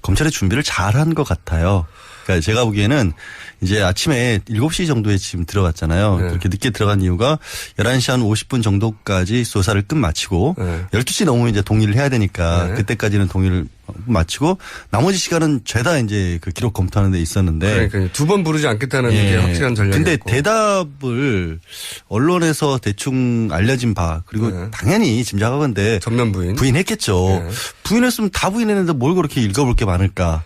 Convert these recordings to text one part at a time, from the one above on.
검찰의 준비를 잘한 것 같아요. 그러니까 제가 보기에는 이제 아침에 7시 정도에 지금 들어갔잖아요. 네. 그렇게 늦게 들어간 이유가 11시 한 50분 정도까지 조사를 끝마치고 네. 12시 넘으면 이제 동의를 해야 되니까 네. 그때까지는 동의를 마치고 나머지 시간은 죄다 이제 그 기록 검토하는 데 있었는데. 그러니까 두 번 부르지 않겠다는 게 확실한 전략이었고. 근데 대답을 언론에서 대충 알려진 바 그리고 네. 당연히 짐작하건대 전면 부인했겠죠. 네. 부인했으면 다 부인했는데 뭘 그렇게 읽어볼 게 많을까.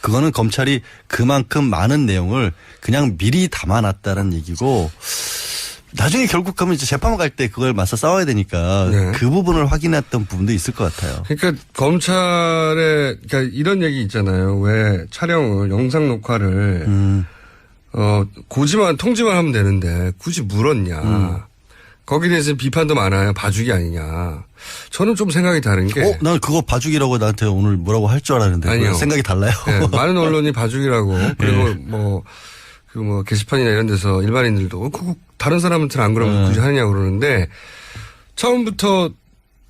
그거는 검찰이 그만큼 많은 내용을 그냥 미리 담아놨다는 얘기고 나중에 결국 가면 이제 재판 갈 때 그걸 맞서 싸워야 되니까 네. 그 부분을 확인했던 부분도 있을 것 같아요. 그러니까 검찰에 그러니까 이런 얘기 있잖아요. 왜 촬영을 영상 녹화를 통지만 하면 되는데 굳이 물었냐. 거기에 대해서 비판도 많아요. 봐주기 아니냐. 저는 좀 생각이 다른 게. 난 그거 봐주기라고 나한테 오늘 뭐라고 할 줄 알았는데. 아니요. 생각이 달라요. 네, 많은 언론이 봐주기라고. 그리고 게시판이나 이런 데서 일반인들도 그거 다른 사람한테는 안 그러면 굳이 하느냐고 그러는데 처음부터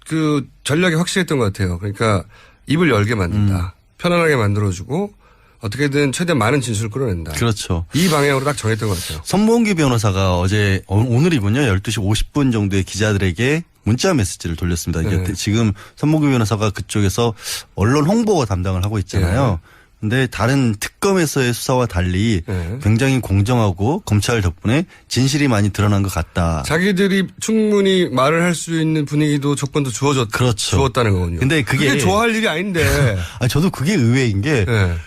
그 전략이 확실했던 것 같아요. 그러니까 입을 열게 만든다. 편안하게 만들어주고 어떻게든 최대한 많은 진술을 끌어낸다. 그렇죠. 이 방향으로 딱 정했던 것 같아요. 선봉기 변호사가 오늘이군요. 12시 50분 정도에 기자들에게 문자 메시지를 돌렸습니다. 이게 네. 지금 선봉기 변호사가 그쪽에서 언론 홍보 담당을 하고 있잖아요. 근데 다른 특검에서의 수사와 달리 굉장히 공정하고 검찰 덕분에 진실이 많이 드러난 것 같다. 자기들이 충분히 말을 할 수 있는 분위기도 조건도 그렇죠. 주었다는 거군요. 근데 그게 좋아할 일이 아닌데. 저도 그게 의외인 게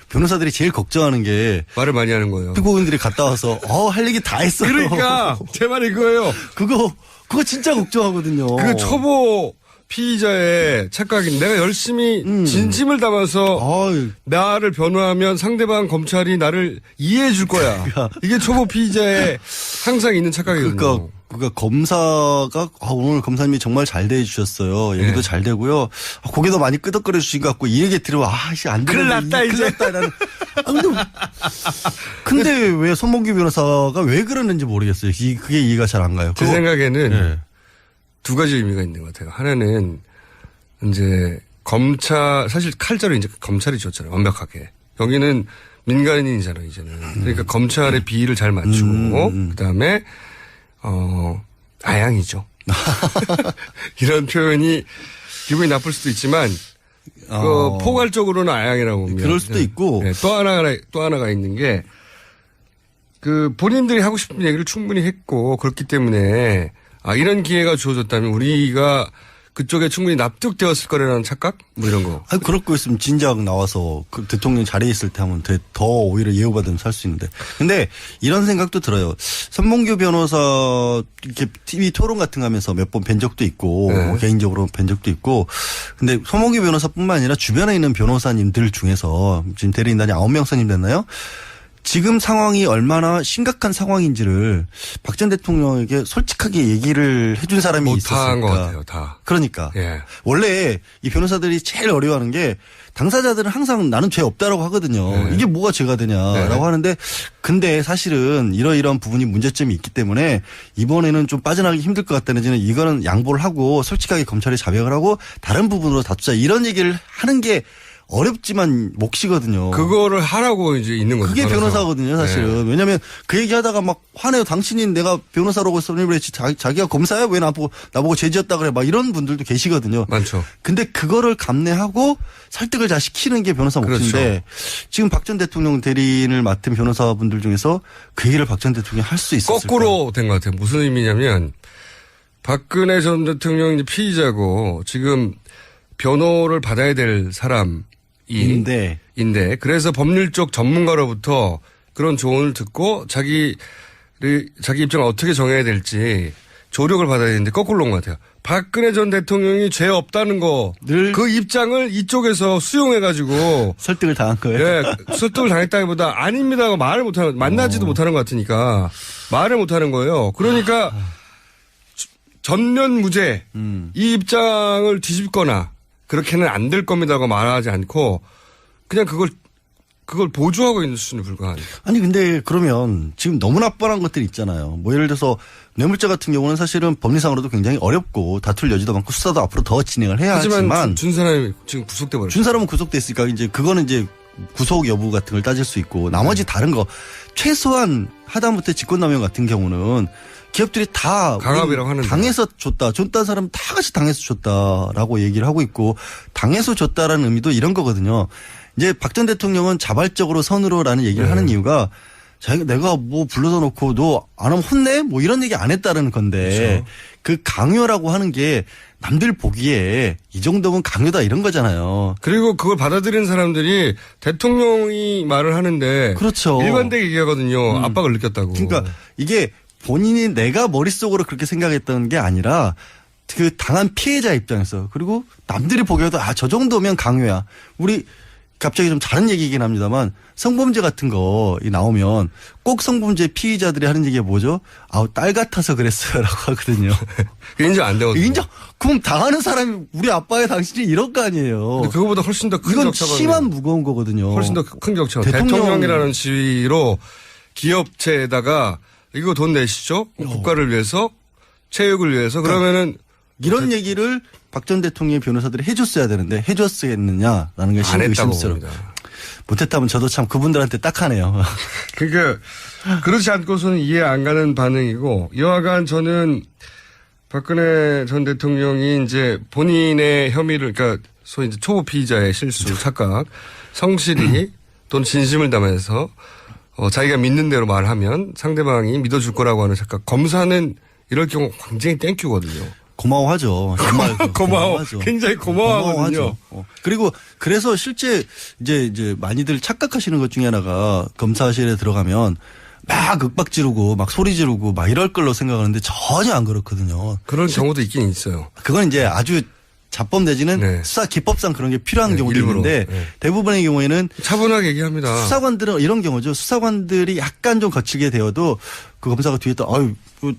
변호사들이 제일 걱정하는 게 말을 많이 하는 거예요. 피고인들이 갔다 와서 할 얘기 다 했어요. 그러니까 제 말이 그거예요. 그거 진짜 걱정하거든요. 그 초보 피의자의 착각인 내가 열심히 진심을 담아서 나를 변호하면 상대방 검찰이 나를 이해해 줄 거야. 이게 초보 피의자의 항상 있는 착각이거든요. 그러니까 검사가 오늘 검사님이 정말 잘 대해주셨어요. 얘기도 잘 되고요. 고개도 많이 끄덕거려 주신 것 같고 이 얘기 들으면 안 되는데. 큰일 났다 이제. 근데 왜 손봉규 변호사가 왜 그러는지 모르겠어요. 그게 이해가 잘 안 가요. 제 생각에는 두 가지 의미가 있는 것 같아요. 하나는 이제 사실 칼자루 이제 검찰이 줬잖아요. 완벽하게. 여기는 민간인이잖아요, 이제는. 그러니까 검찰의 비위를 잘 맞추고 그다음에 아양이죠. 이런 표현이 기분이 나쁠 수도 있지만 포괄적으로는 아양이라고 보면 그럴 수도 있고 또 하나가 있는 게 그 본인들이 하고 싶은 얘기를 충분히 했고 그렇기 때문에 이런 기회가 주어졌다면 우리가 그쪽에 충분히 납득되었을 거라는 착각? 뭐 이런 거. 그럴 거 있으면 진작 나와서 그 대통령 자리에 있을 때 하면 더 오히려 예우받으면 살 수 있는데. 근데 이런 생각도 들어요. 선봉규 변호사 이렇게 TV 토론 같은 거 하면서 몇 번 뵌 적도 있고 개인적으로 뵌 적도 있고. 근데 선봉규 변호사뿐만 아니라 주변에 있는 변호사님들 중에서 지금 대리인단이 9명 선임됐나요? 지금 상황이 얼마나 심각한 상황인지를 박 전 대통령에게 솔직하게 얘기를 해준 사람이 있었을까. 못한 것 같아요. 다. 그러니까. 원래 이 변호사들이 제일 어려워하는 게 당사자들은 항상 나는 죄 없다라고 하거든요. 이게 뭐가 죄가 되냐라고 하는데 근데 사실은 이러이러한 부분이 문제점이 있기 때문에 이번에는 좀 빠져나가기 힘들 것 같다는 저는 이거는 양보를 하고 솔직하게 검찰이 자백을 하고 다른 부분으로 다투자 이런 얘기를 하는 게 어렵지만 몫이거든요. 그거를 하라고 이제 있는 거죠. 그게 변호사거든요, 사실은. 왜냐하면 그 얘기하다가 막 화내요. 당신이 내가 변호사라고 선임을 했지. 자기가 검사야? 왜 나보고 죄지었다 그래? 막 이런 분들도 계시거든요. 많죠. 근데 그거를 감내하고 설득을 잘 시키는 게 변호사 몫인데 그렇죠. 지금 박 전 대통령 대리인을 맡은 변호사분들 중에서 그 얘기를 박 전 대통령이 할 수 있었을까? 거꾸로 된 것 같아요. 무슨 의미냐면 박근혜 전 대통령이 피의자고 지금 변호를 받아야 될 사람인데 그래서 법률 쪽 전문가로부터 그런 조언을 듣고 자기 입장을 어떻게 정해야 될지 조력을 받아야 되는데 거꾸로 온 것 같아요. 박근혜 전 대통령이 죄 없다는 거 그 입장을 이쪽에서 수용해가지고 설득을 당한 거예요. 설득을 당했다기보다 아닙니다고 말을 못하는 만나지도 못하는 것 같으니까 말을 못하는 거예요. 그러니까 전면 무죄 이 입장을 뒤집거나 그렇게는 안 될 겁니다고 말하지 않고 그냥 그걸 그걸 보조하고 있는 수준에 불과한. 아니 근데 그러면 지금 너무나 뻔한 것들이 있잖아요. 뭐 예를 들어서 뇌물죄 같은 경우는 사실은 법리상으로도 굉장히 어렵고 다툴 여지도 많고 수사도 앞으로 더 진행을 해야 하지만 준 사람이 지금 구속돼 버렸죠. 준 사람은 구속됐으니까 이제 그거는 이제 구속 여부 같은 걸 따질 수 있고 나머지 다른 거 최소한 하다못해 직권남용 같은 경우는 기업들이 다 강압이라고 하는데 당해서 줬다. 줬다는 사람은 다 같이 당해서 줬다라고 얘기를 하고 있고 당해서 줬다라는 의미도 이런 거거든요. 이제 박 전 대통령은 자발적으로 선으로라는 얘기를 하는 이유가 내가 뭐 불러다 놓고 너 안 하면 혼내? 뭐 이런 얘기 안 했다는 건데 그렇죠. 그 강요라고 하는 게 남들 보기에 이 정도면 강요다 이런 거잖아요. 그리고 그걸 받아들이는 사람들이 대통령이 말을 하는데 그렇죠. 일관되게 얘기하거든요. 압박을 느꼈다고. 그러니까 이게 본인이 내가 머릿속으로 그렇게 생각했던 게 아니라 그 당한 피해자 입장에서 그리고 남들이 보기에도 저 정도면 강요야. 우리 갑자기 좀 다른 얘기이긴 합니다만 성범죄 같은 거 나오면 꼭 성범죄 피의자들이 하는 얘기가 뭐죠? 딸 같아서 그랬어요라고 하거든요. 인정 안 되거든요. 인정? 그럼 당하는 사람이 우리 아빠의 당신이 이럴 거 아니에요. 근데 그거보다 훨씬 더 큰 이건 격차가 심한 무거운 거거든요. 훨씬 더 큰 격차가. 대통령이라는 지위로 기업체에다가 이거 돈 내시죠? 국가를 위해서 체육을 위해서 그러면은 이런 얘기를 박 전 대통령의 변호사들이 해줬어야 되는데 해줬겠느냐라는 게 안 했다고 의심스럽습니다. 봅니다. 못했다면 저도 참 그분들한테 딱하네요. 그러니까 그렇지 않고서는 이해 안 가는 반응이고 여하간 저는 박근혜 전 대통령이 이제 본인의 혐의를 그러니까 소위 이제 초보 피의자의 실수, 착각, 성실히 또는 진심을 담아서 자기가 믿는 대로 말하면 상대방이 믿어줄 거라고 하는 착각. 검사는 이럴 경우 굉장히 땡큐거든요. 고마워하죠. 정말 고마워하죠. 굉장히 고마워하거든요. 그리고 그래서 실제 이제 많이들 착각하시는 것 중에 하나가 검사실에 들어가면 막 윽박 지르고 막 소리 지르고 막 이럴 걸로 생각하는데 전혀 안 그렇거든요. 그런 경우도 있긴 있어요. 그건 이제 아주 자법 내지는 수사 기법상 그런 게 필요한 경우도 일부러. 있는데 대부분의 경우에는 차분하게 얘기합니다. 수사관들은 이런 경우죠. 수사관들이 약간 좀 거칠게 되어도 그 검사가 뒤에 또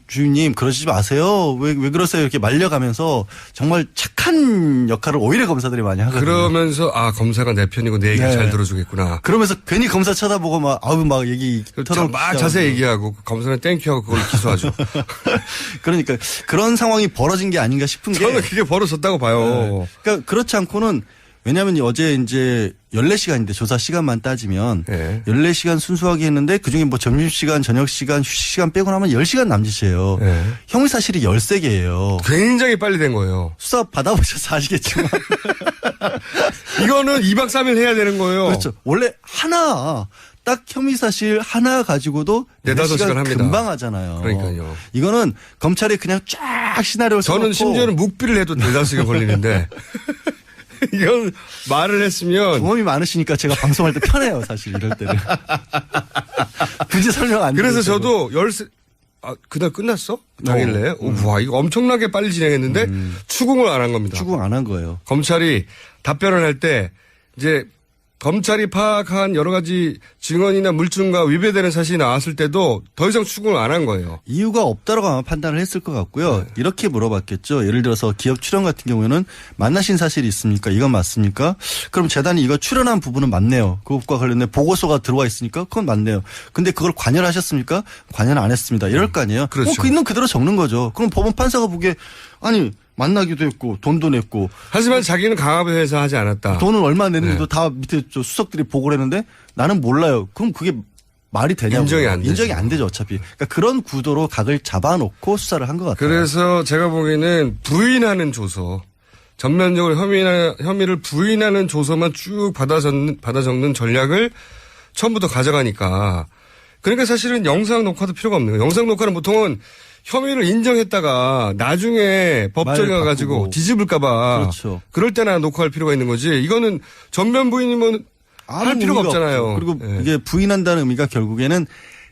주임님 그러시지 마세요. 왜 그러세요? 이렇게 말려가면서 정말 착한 역할을 오히려 검사들이 많이 하거든요. 그러면서 검사가 내 편이고 내 얘기를 잘 들어주겠구나. 그러면서 괜히 검사 쳐다보고 막 얘기 막 자세히 얘기하고 검사는 땡큐하고 그걸 기소하죠. 그러니까 그런 상황이 벌어진 게 아닌가 싶은 게 저는 그게 벌어졌다고 봐요. 그러니까 그렇지 않고는 왜냐하면 어제 이제 14시간인데 조사 시간만 따지면 14시간 순수하게 했는데 그중에 뭐 점심시간, 저녁시간, 휴식시간 빼고 나면 10시간 남짓이에요. 형사실이 13개예요. 굉장히 빨리 된 거예요. 수사 받아보셔서 아시겠지만. 이거는 2박 3일 해야 되는 거예요. 그렇죠. 원래 딱 혐의사실 하나 가지고도 4-5시간 합니다. 금방 하잖아요. 그러니까요. 이거는 검찰이 그냥 쫙 시나리오를 저는 심지어는 묵비를 해도 4-5시간 걸리는데 이건 말을 했으면 경험이 많으시니까 제가 방송할 때 편해요. 사실 이럴 때는. 굳이 설명 안 그래서 저도 그날 끝났어? 당일내? 와 이거 엄청나게 빨리 진행했는데 추궁을 안 한 겁니다. 추궁 안 한 거예요. 검찰이 답변을 할 때 이제 검찰이 파악한 여러 가지 증언이나 물증과 위배되는 사실이 나왔을 때도 더 이상 추궁을 안 한 거예요. 이유가 없다라고 아마 판단을 했을 것 같고요. 이렇게 물어봤겠죠. 예를 들어서 기업 출연 같은 경우에는 만나신 사실이 있습니까? 이건 맞습니까? 그럼 재단이 이거 출연한 부분은 맞네요. 그것과 관련된 보고서가 들어와 있으니까 그건 맞네요. 근데 그걸 관여하셨습니까? 관여는 안 했습니다. 이럴 거 아니에요. 그렇죠. 그 있는 그대로 적는 거죠. 그럼 법원 판사가 보기에 만나기도 했고 돈도 냈고. 하지만 자기는 강압에 해서 하지 않았다. 돈을 얼마 냈는지도 다 밑에 수석들이 보고를 했는데 나는 몰라요. 그럼 그게 말이 되냐고. 인정이 안 되죠 어차피. 그러니까 그런 구도로 각을 잡아놓고 수사를 한 것 같아요. 그래서 제가 보기에는 부인하는 조서. 전면적으로 혐의를 부인하는 조서만 쭉 받아 적는 전략을 처음부터 가져가니까. 그러니까 사실은 영상 녹화도 필요가 없는 거예요. 영상 녹화는 보통은 혐의를 인정했다가 나중에 법정에 가가지고 뒤집을까봐. 그렇죠. 그럴 때나 녹화할 필요가 있는 거지. 이거는 전면 부인이면 할 필요가 없잖아요. 없죠. 그리고 이게 부인한다는 의미가 결국에는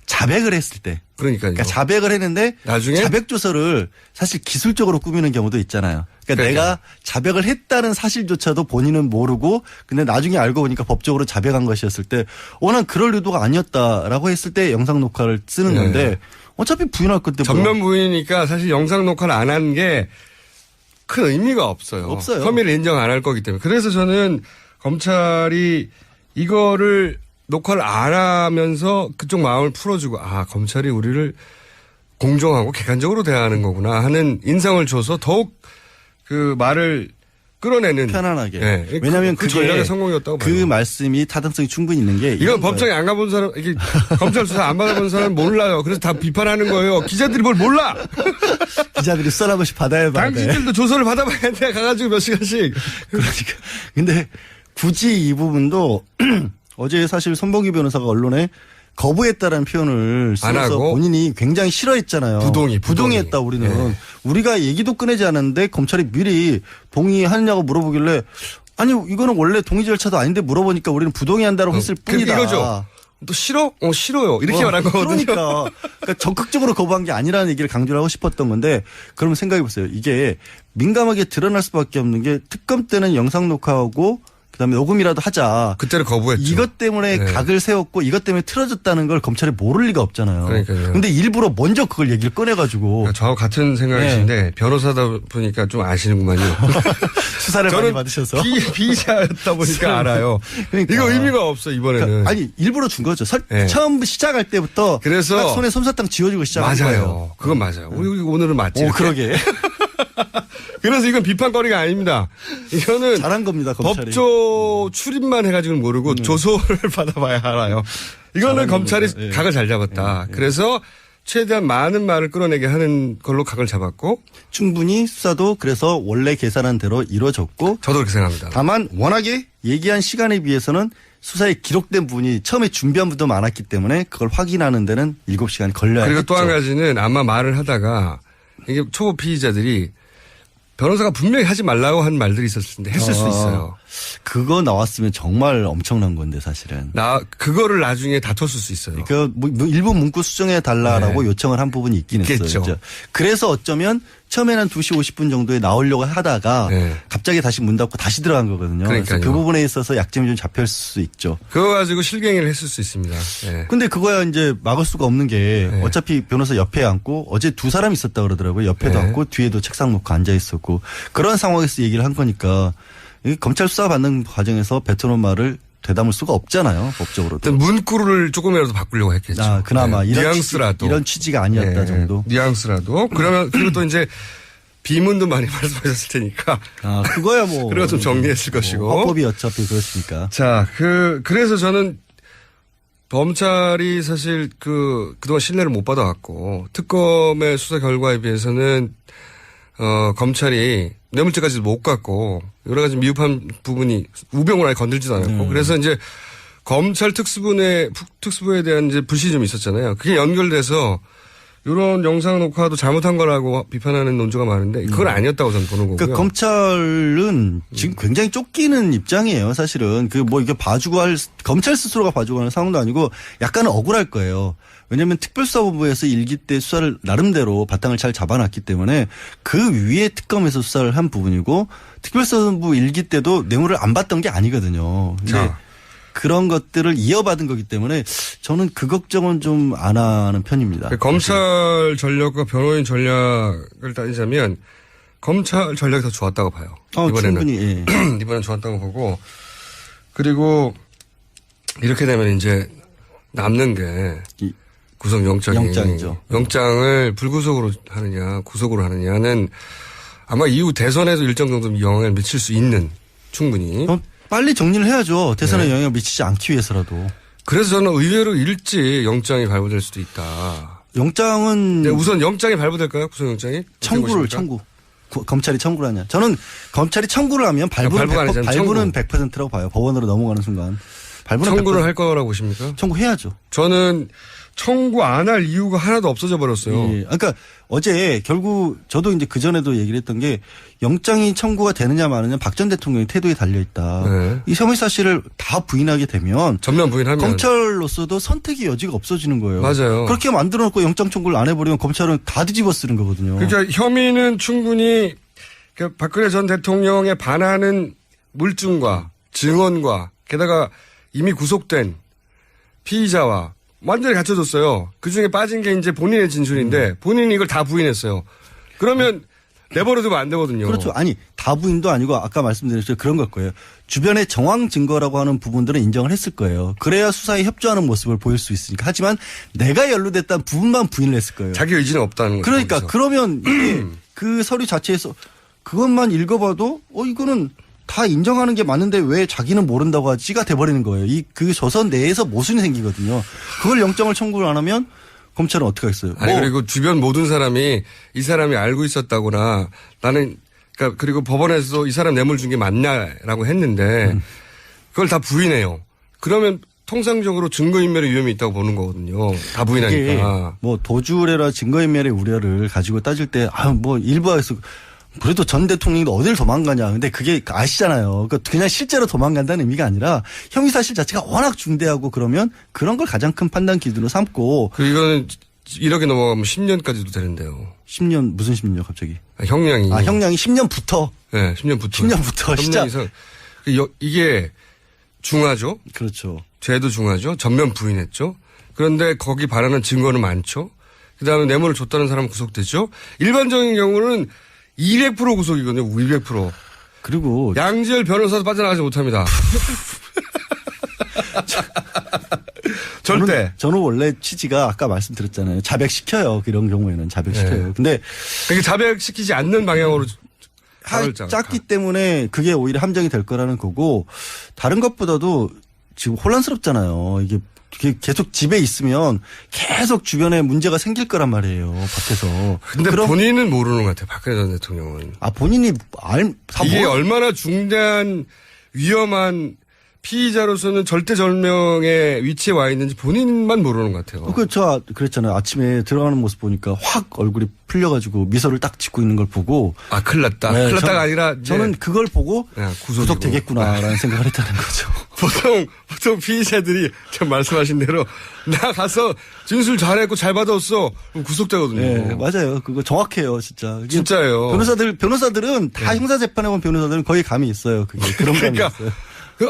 자백을 했을 때. 그러니까요. 그러니까 자백을 했는데 나중에 자백 조서를 사실 기술적으로 꾸미는 경우도 있잖아요. 그러니까 내가 자백을 했다는 사실조차도 본인은 모르고 근데 나중에 알고 보니까 법적으로 자백한 것이었을 때 난 그럴 의도가 아니었다라고 했을 때 영상 녹화를 쓰는 건데 어차피 부인할 건데 전면 부인이니까 사실 영상 녹화를 안 한 게 큰 의미가 없어요. 혐의를 인정 안 할 거기 때문에. 그래서 저는 검찰이 이거를 녹화를 안 하면서 그쪽 마음을 풀어주고 검찰이 우리를 공정하고 객관적으로 대하는 거구나 하는 인상을 줘서 더욱 그 말을 끌어내는 편안하게. 네. 왜냐하면 그 전략의 성공이었다고 그 봐요. 말씀이 타당성이 충분히 있는 게 이건 법정에 안 가본 사람, 이게 검찰 수사 안 받아본 사람은 몰라요. 그래서 다 비판하는 거예요. 기자들이 뭘 몰라. 기자들이 수사 한 번씩 받아야 돼. 당신들도 조서를 받아봐야 돼. 가가지고 몇 시간씩. 그러니까 근데 굳이 이 부분도 어제 사실 손봉규 변호사가 언론에 거부했다라는 표현을 써서 본인이 굉장히 싫어했잖아요. 부동의했다 우리는. 네. 우리가 얘기도 꺼내지 않았는데 검찰이 미리 동의하느냐고 물어보길래 아니 이거는 원래 동의 절차도 아닌데 물어보니까 우리는 부동의한다고 했을 뿐이다. 이거죠. 또 싫어? 싫어요. 이렇게 말한 거거든요. 그러니까 적극적으로 거부한 게 아니라는 얘기를 강조를 하고 싶었던 건데 그러면 생각해 보세요. 이게 민감하게 드러날 수밖에 없는 게 특검 때는 영상 녹화하고 그다음에 녹음이라도 하자. 그때를 거부했죠. 이것 때문에 네. 각을 세웠고 이것 때문에 틀어졌다는 걸 검찰이 모를 리가 없잖아요. 그러니까요. 근데 일부러 먼저 그걸 얘기를 꺼내가지고. 그러니까 저하고 같은 생각이신데 네. 변호사다 보니까 좀 아시는구만요. 수사를 많이 받으셔서. 피의자였다 보니까 알아요. 그러니까. 이거 의미가 없어 이번에는. 그러니까 아니 일부러 준 거죠. 네. 처음 시작할 때부터 그래서 딱 손에 솜사탕 쥐어주고 시작한 맞아요. 거예요. 그건 맞아요. 우리 오늘은 맞지. 그러게. 그래서 이건 비판거리가 아닙니다. 이거는 잘한 겁니다. 검찰이. 법조 출입만 해가지고 모르고 조서를 받아봐야 알아요. 이거는 검찰이 겁니다. 각을 잘 잡았다. 그래서 최대한 많은 말을 끌어내게 하는 걸로 각을 잡았고 충분히 수사도 그래서 원래 계산한 대로 이루어졌고 저도 그렇게 생각합니다. 다만 워낙에 얘기한 시간에 비해서는 수사에 기록된 부분이 처음에 준비한 부분도 많았기 때문에 그걸 확인하는 데는 7시간이 걸려야 그리고 했죠. 또 한 가지는 아마 말을 하다가 이게 초보 피의자들이 변호사가 분명히 하지 말라고 한 말들이 있었을 텐데 했을 수 있어요. 그거 나왔으면 정말 엄청난 건데 사실은. 그거를 나중에 다퉜을 수 있어요. 뭐 일부 문구 수정해 달라라고 네. 요청을 한 부분이 있긴 했어요. 있겠죠. 그래서 어쩌면 처음에는 2시 50분 정도에 나오려고 하다가 네. 갑자기 다시 문 닫고 다시 들어간 거거든요. 그래서 그 부분에 있어서 약점이 좀 잡혔을 수 있죠. 그거 가지고 실갱이를 했을 수 있습니다. 네. 근데 그거야 이제 막을 수가 없는 게 네. 어차피 변호사 옆에 앉고 어제 2사람 있었다 그러더라고요. 옆에도 네. 앉고 뒤에도 책상 놓고 앉아 있었고 그런 상황에서 얘기를 한 거니까 검찰 수사 받는 과정에서 뱉어놓은 말을 되담을 수가 없잖아요. 법적으로도. 문구를 조금이라도 바꾸려고 했겠죠. 그나마 네. 뉘앙스라도. 이런 취지가 아니었다 네. 정도. 뉘앙스라도. 그리고 또 이제 비문도 많이 말씀하셨을 테니까. 그거야 뭐. 그래서 좀 정리했을 것이고. 헌법이 어차피 그렇으니까. 자, 그래서 저는 검찰이 사실 그동안 신뢰를 못 받아왔고 특검의 수사 결과에 비해서는 검찰이 뇌물죄까지도 못 갔고 여러 가지 미흡한 부분이 우병우를 아예 건들지도 않았고 그래서 이제 검찰 특수부에 대한 이제 불신이 좀 있었잖아요. 그게 연결돼서 이런 영상 녹화도 잘못한 거라고 비판하는 논조가 많은데 그건 아니었다고 저는 보는 거고요. 그러니까 검찰은 지금 굉장히 쫓기는 입장이에요. 사실은 이게 봐주고 검찰 스스로가 봐주고 하는 상황도 아니고 약간은 억울할 거예요. 왜냐하면 특별수사본부에서 일기 때 수사를 나름대로 바탕을 잘 잡아놨기 때문에 그 위에 특검에서 수사를 한 부분이고 특별수사본부 일기 때도 뇌물을 안 받던 게 아니거든요. 근데 그런 것들을 이어받은 거기 때문에 저는 그 걱정은 좀 안 하는 편입니다. 검찰 전략과 변호인 전략을 따지자면 검찰 전략이 더 좋았다고 봐요. 이번에는. 충분히. 예. 이번엔 좋았다고 보고 그리고 이렇게 되면 이제 남는 게 구속영장이죠. 영장을 불구속으로 하느냐 구속으로 하느냐는 아마 이후 대선에도 일정 정도 영향을 미칠 수 있는 충분히. 빨리 정리를 해야죠. 대선에 영향을 미치지 않기 위해서라도. 그래서 저는 의외로 일찍 영장이 발부될 수도 있다. 영장은. 네, 우선 영장이 발부될까요? 구속영장이? 청구. 검찰이 청구를 하냐. 저는 검찰이 청구를 하면 발부는 100%라고 봐요. 법원으로 넘어가는 순간. 청구를 할 거라고 보십니까? 청구해야죠. 저는 청구 안 할 이유가 하나도 없어져 버렸어요. 예. 그러니까 어제 결국 저도 이제 그전에도 얘기를 했던 게 영장이 청구가 되느냐 마느냐 박 전 대통령의 태도에 달려 있다. 네. 이 혐의 사실을 다 부인하게 되면 전면 부인하면 검찰로서도 선택의 여지가 없어지는 거예요. 맞아요. 그렇게 만들어 놓고 영장 청구를 안 해버리면 검찰은 다 뒤집어 쓰는 거거든요. 그러니까 혐의는 충분히 박근혜 전 대통령에 반하는 물증과 증언과 게다가 이미 구속된 피의자와 완전히 갖춰졌어요. 그중에 빠진 게 이제 본인의 진술인데 본인이 이걸 다 부인했어요. 그러면 내버려두면 안 되거든요. 그렇죠. 아니 다 부인도 아니고 아까 말씀드렸죠. 그런 걸 거예요. 주변에 정황 증거라고 하는 부분들은 인정을 했을 거예요. 그래야 수사에 협조하는 모습을 보일 수 있으니까. 하지만 내가 연루됐다는 부분만 부인을 했을 거예요. 자기 의지는 없다는 거죠. 그러니까 거기서. 그러면 이게 그 서류 자체에서 그것만 읽어봐도 이거는 다 인정하는 게 맞는데 왜 자기는 모른다고 하지가 돼버리는 거예요. 그 조선 내에서 모순이 생기거든요. 그걸 영장을 청구를 안 하면 검찰은 어떻게 하겠어요? 아니 그리고 주변 모든 사람이 이 사람이 알고 있었다거나 나는 그러니까 그리고 법원에서 이 사람 뇌물 준 게 맞냐라고 했는데 그걸 다 부인해요. 그러면 통상적으로 증거인멸의 위험이 있다고 보는 거거든요. 다 부인하니까. 뭐 도주래라 증거인멸의 우려를 가지고 따질 때 뭐 일부에서 그래도 전 대통령도 어딜 도망가냐. 근데 그게 아시잖아요. 그냥 실제로 도망간다는 의미가 아니라 혐의사실 자체가 워낙 중대하고 그러면 그런 걸 가장 큰 판단 기준으로 삼고. 이거는 이렇게 넘어가면 10년까지도 되는데요. 10년 무슨 10년 갑자기? 형량이. 형량이 10년부터. 네, 10년부터. 10년부터 시작. 이게 중하죠. 그렇죠. 죄도 중하죠. 전면 부인했죠. 그런데 거기 바라는 증거는 많죠. 그다음에 뇌물을 줬다는 사람은 구속됐죠. 일반적인 경우는 200% 구속이거든요. 200%. 그리고 양지열 변호사도 빠져나가지 못합니다. 절대. 저는 원래 취지가 아까 말씀드렸잖아요. 자백시켜요. 이런 경우에는 자백시켜요. 네. 근데 그게 자백시키지 않는 방향으로 작기 때문에 그게 오히려 함정이 될 거라는 거고 다른 것보다도 지금 혼란스럽잖아요. 이게 계속 집에 있으면 계속 주변에 문제가 생길 거란 말이에요. 밖에서. 근데 본인은 모르는 것 같아요. 박근혜 전 대통령은. 본인이 이게 얼마나 중대한 위험한 피의자로서는 절대절명의 위치에 와 있는지 본인만 모르는 것 같아요. 저 그랬잖아요. 아침에 들어가는 모습 보니까 확 얼굴이 풀려가지고 미소를 딱 짓고 있는 걸 보고. 큰일 났다. 네, 큰일 났다가 아니라. 저는 그걸 보고 구속되겠구나라는 생각을 했다는 거죠. 보통 피의자들이 참 말씀하신 대로 나 가서 진술 잘했고 잘 받았어. 그럼 구속되거든요. 네, 맞아요. 그거 정확해요. 진짜예요. 변호사들은 다 형사재판에 본 변호사들은 거의 감이 있어요. 그게 그런 감이 있어요.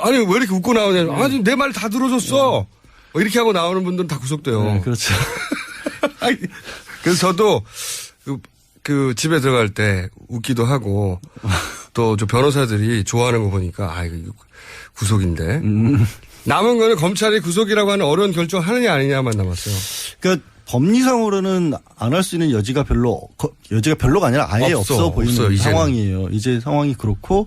아니 왜 이렇게 웃고 나오냐. 아니 내 말 다 들어줬어. 이렇게 하고 나오는 분들은 다 구속돼요. 네, 그렇죠. 그래서 저도 그 집에 들어갈 때 웃기도 하고 또 저 변호사들이 좋아하는 거 보니까 이거 구속인데 남은 거는 검찰이 구속이라고 하는 어려운 결정을 하느냐 아니냐만 남았어요. 그러니까 법리상으로는 안 할 수 있는 여지가 별로가 아니라 아예 없어 보이는 없어요, 상황이에요. 이제 상황이 그렇고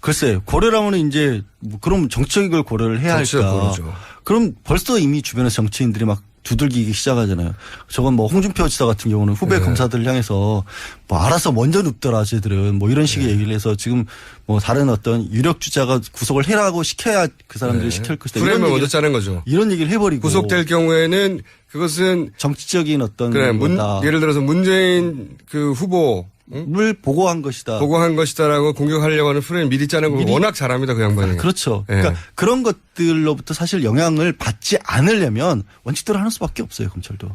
글쎄 고려라면 이제 그럼 정치적인 고려를 해야 할까? 고려죠. 그럼 벌써 이미 주변에서 정치인들이 막 두들기기 시작하잖아요. 저건 뭐 홍준표 지사 같은 경우는 후배 검사들을 향해서 뭐 알아서 먼저 눕더라 쟤들은 뭐 이런 식의 얘기를 해서 지금 뭐 다른 어떤 유력 주자가 구속을 해라고 시켜야 그 사람들이 시킬 것이다. 프레임을 먼저 짜는 거죠. 이런 얘기를 해버리고 구속될 경우에는 그것은 정치적인 어떤 예를 들어서 문재인 그 후보 를 보고한 것이다. 보고한 것이다라고 공격하려고 하는 프레임 미리 짜는 걸 워낙 잘합니다. 그 양반이. 그렇죠. 그러니까 그런 것들로부터 사실 영향을 받지 않으려면 원칙대로 하는 수밖에 없어요. 검찰도.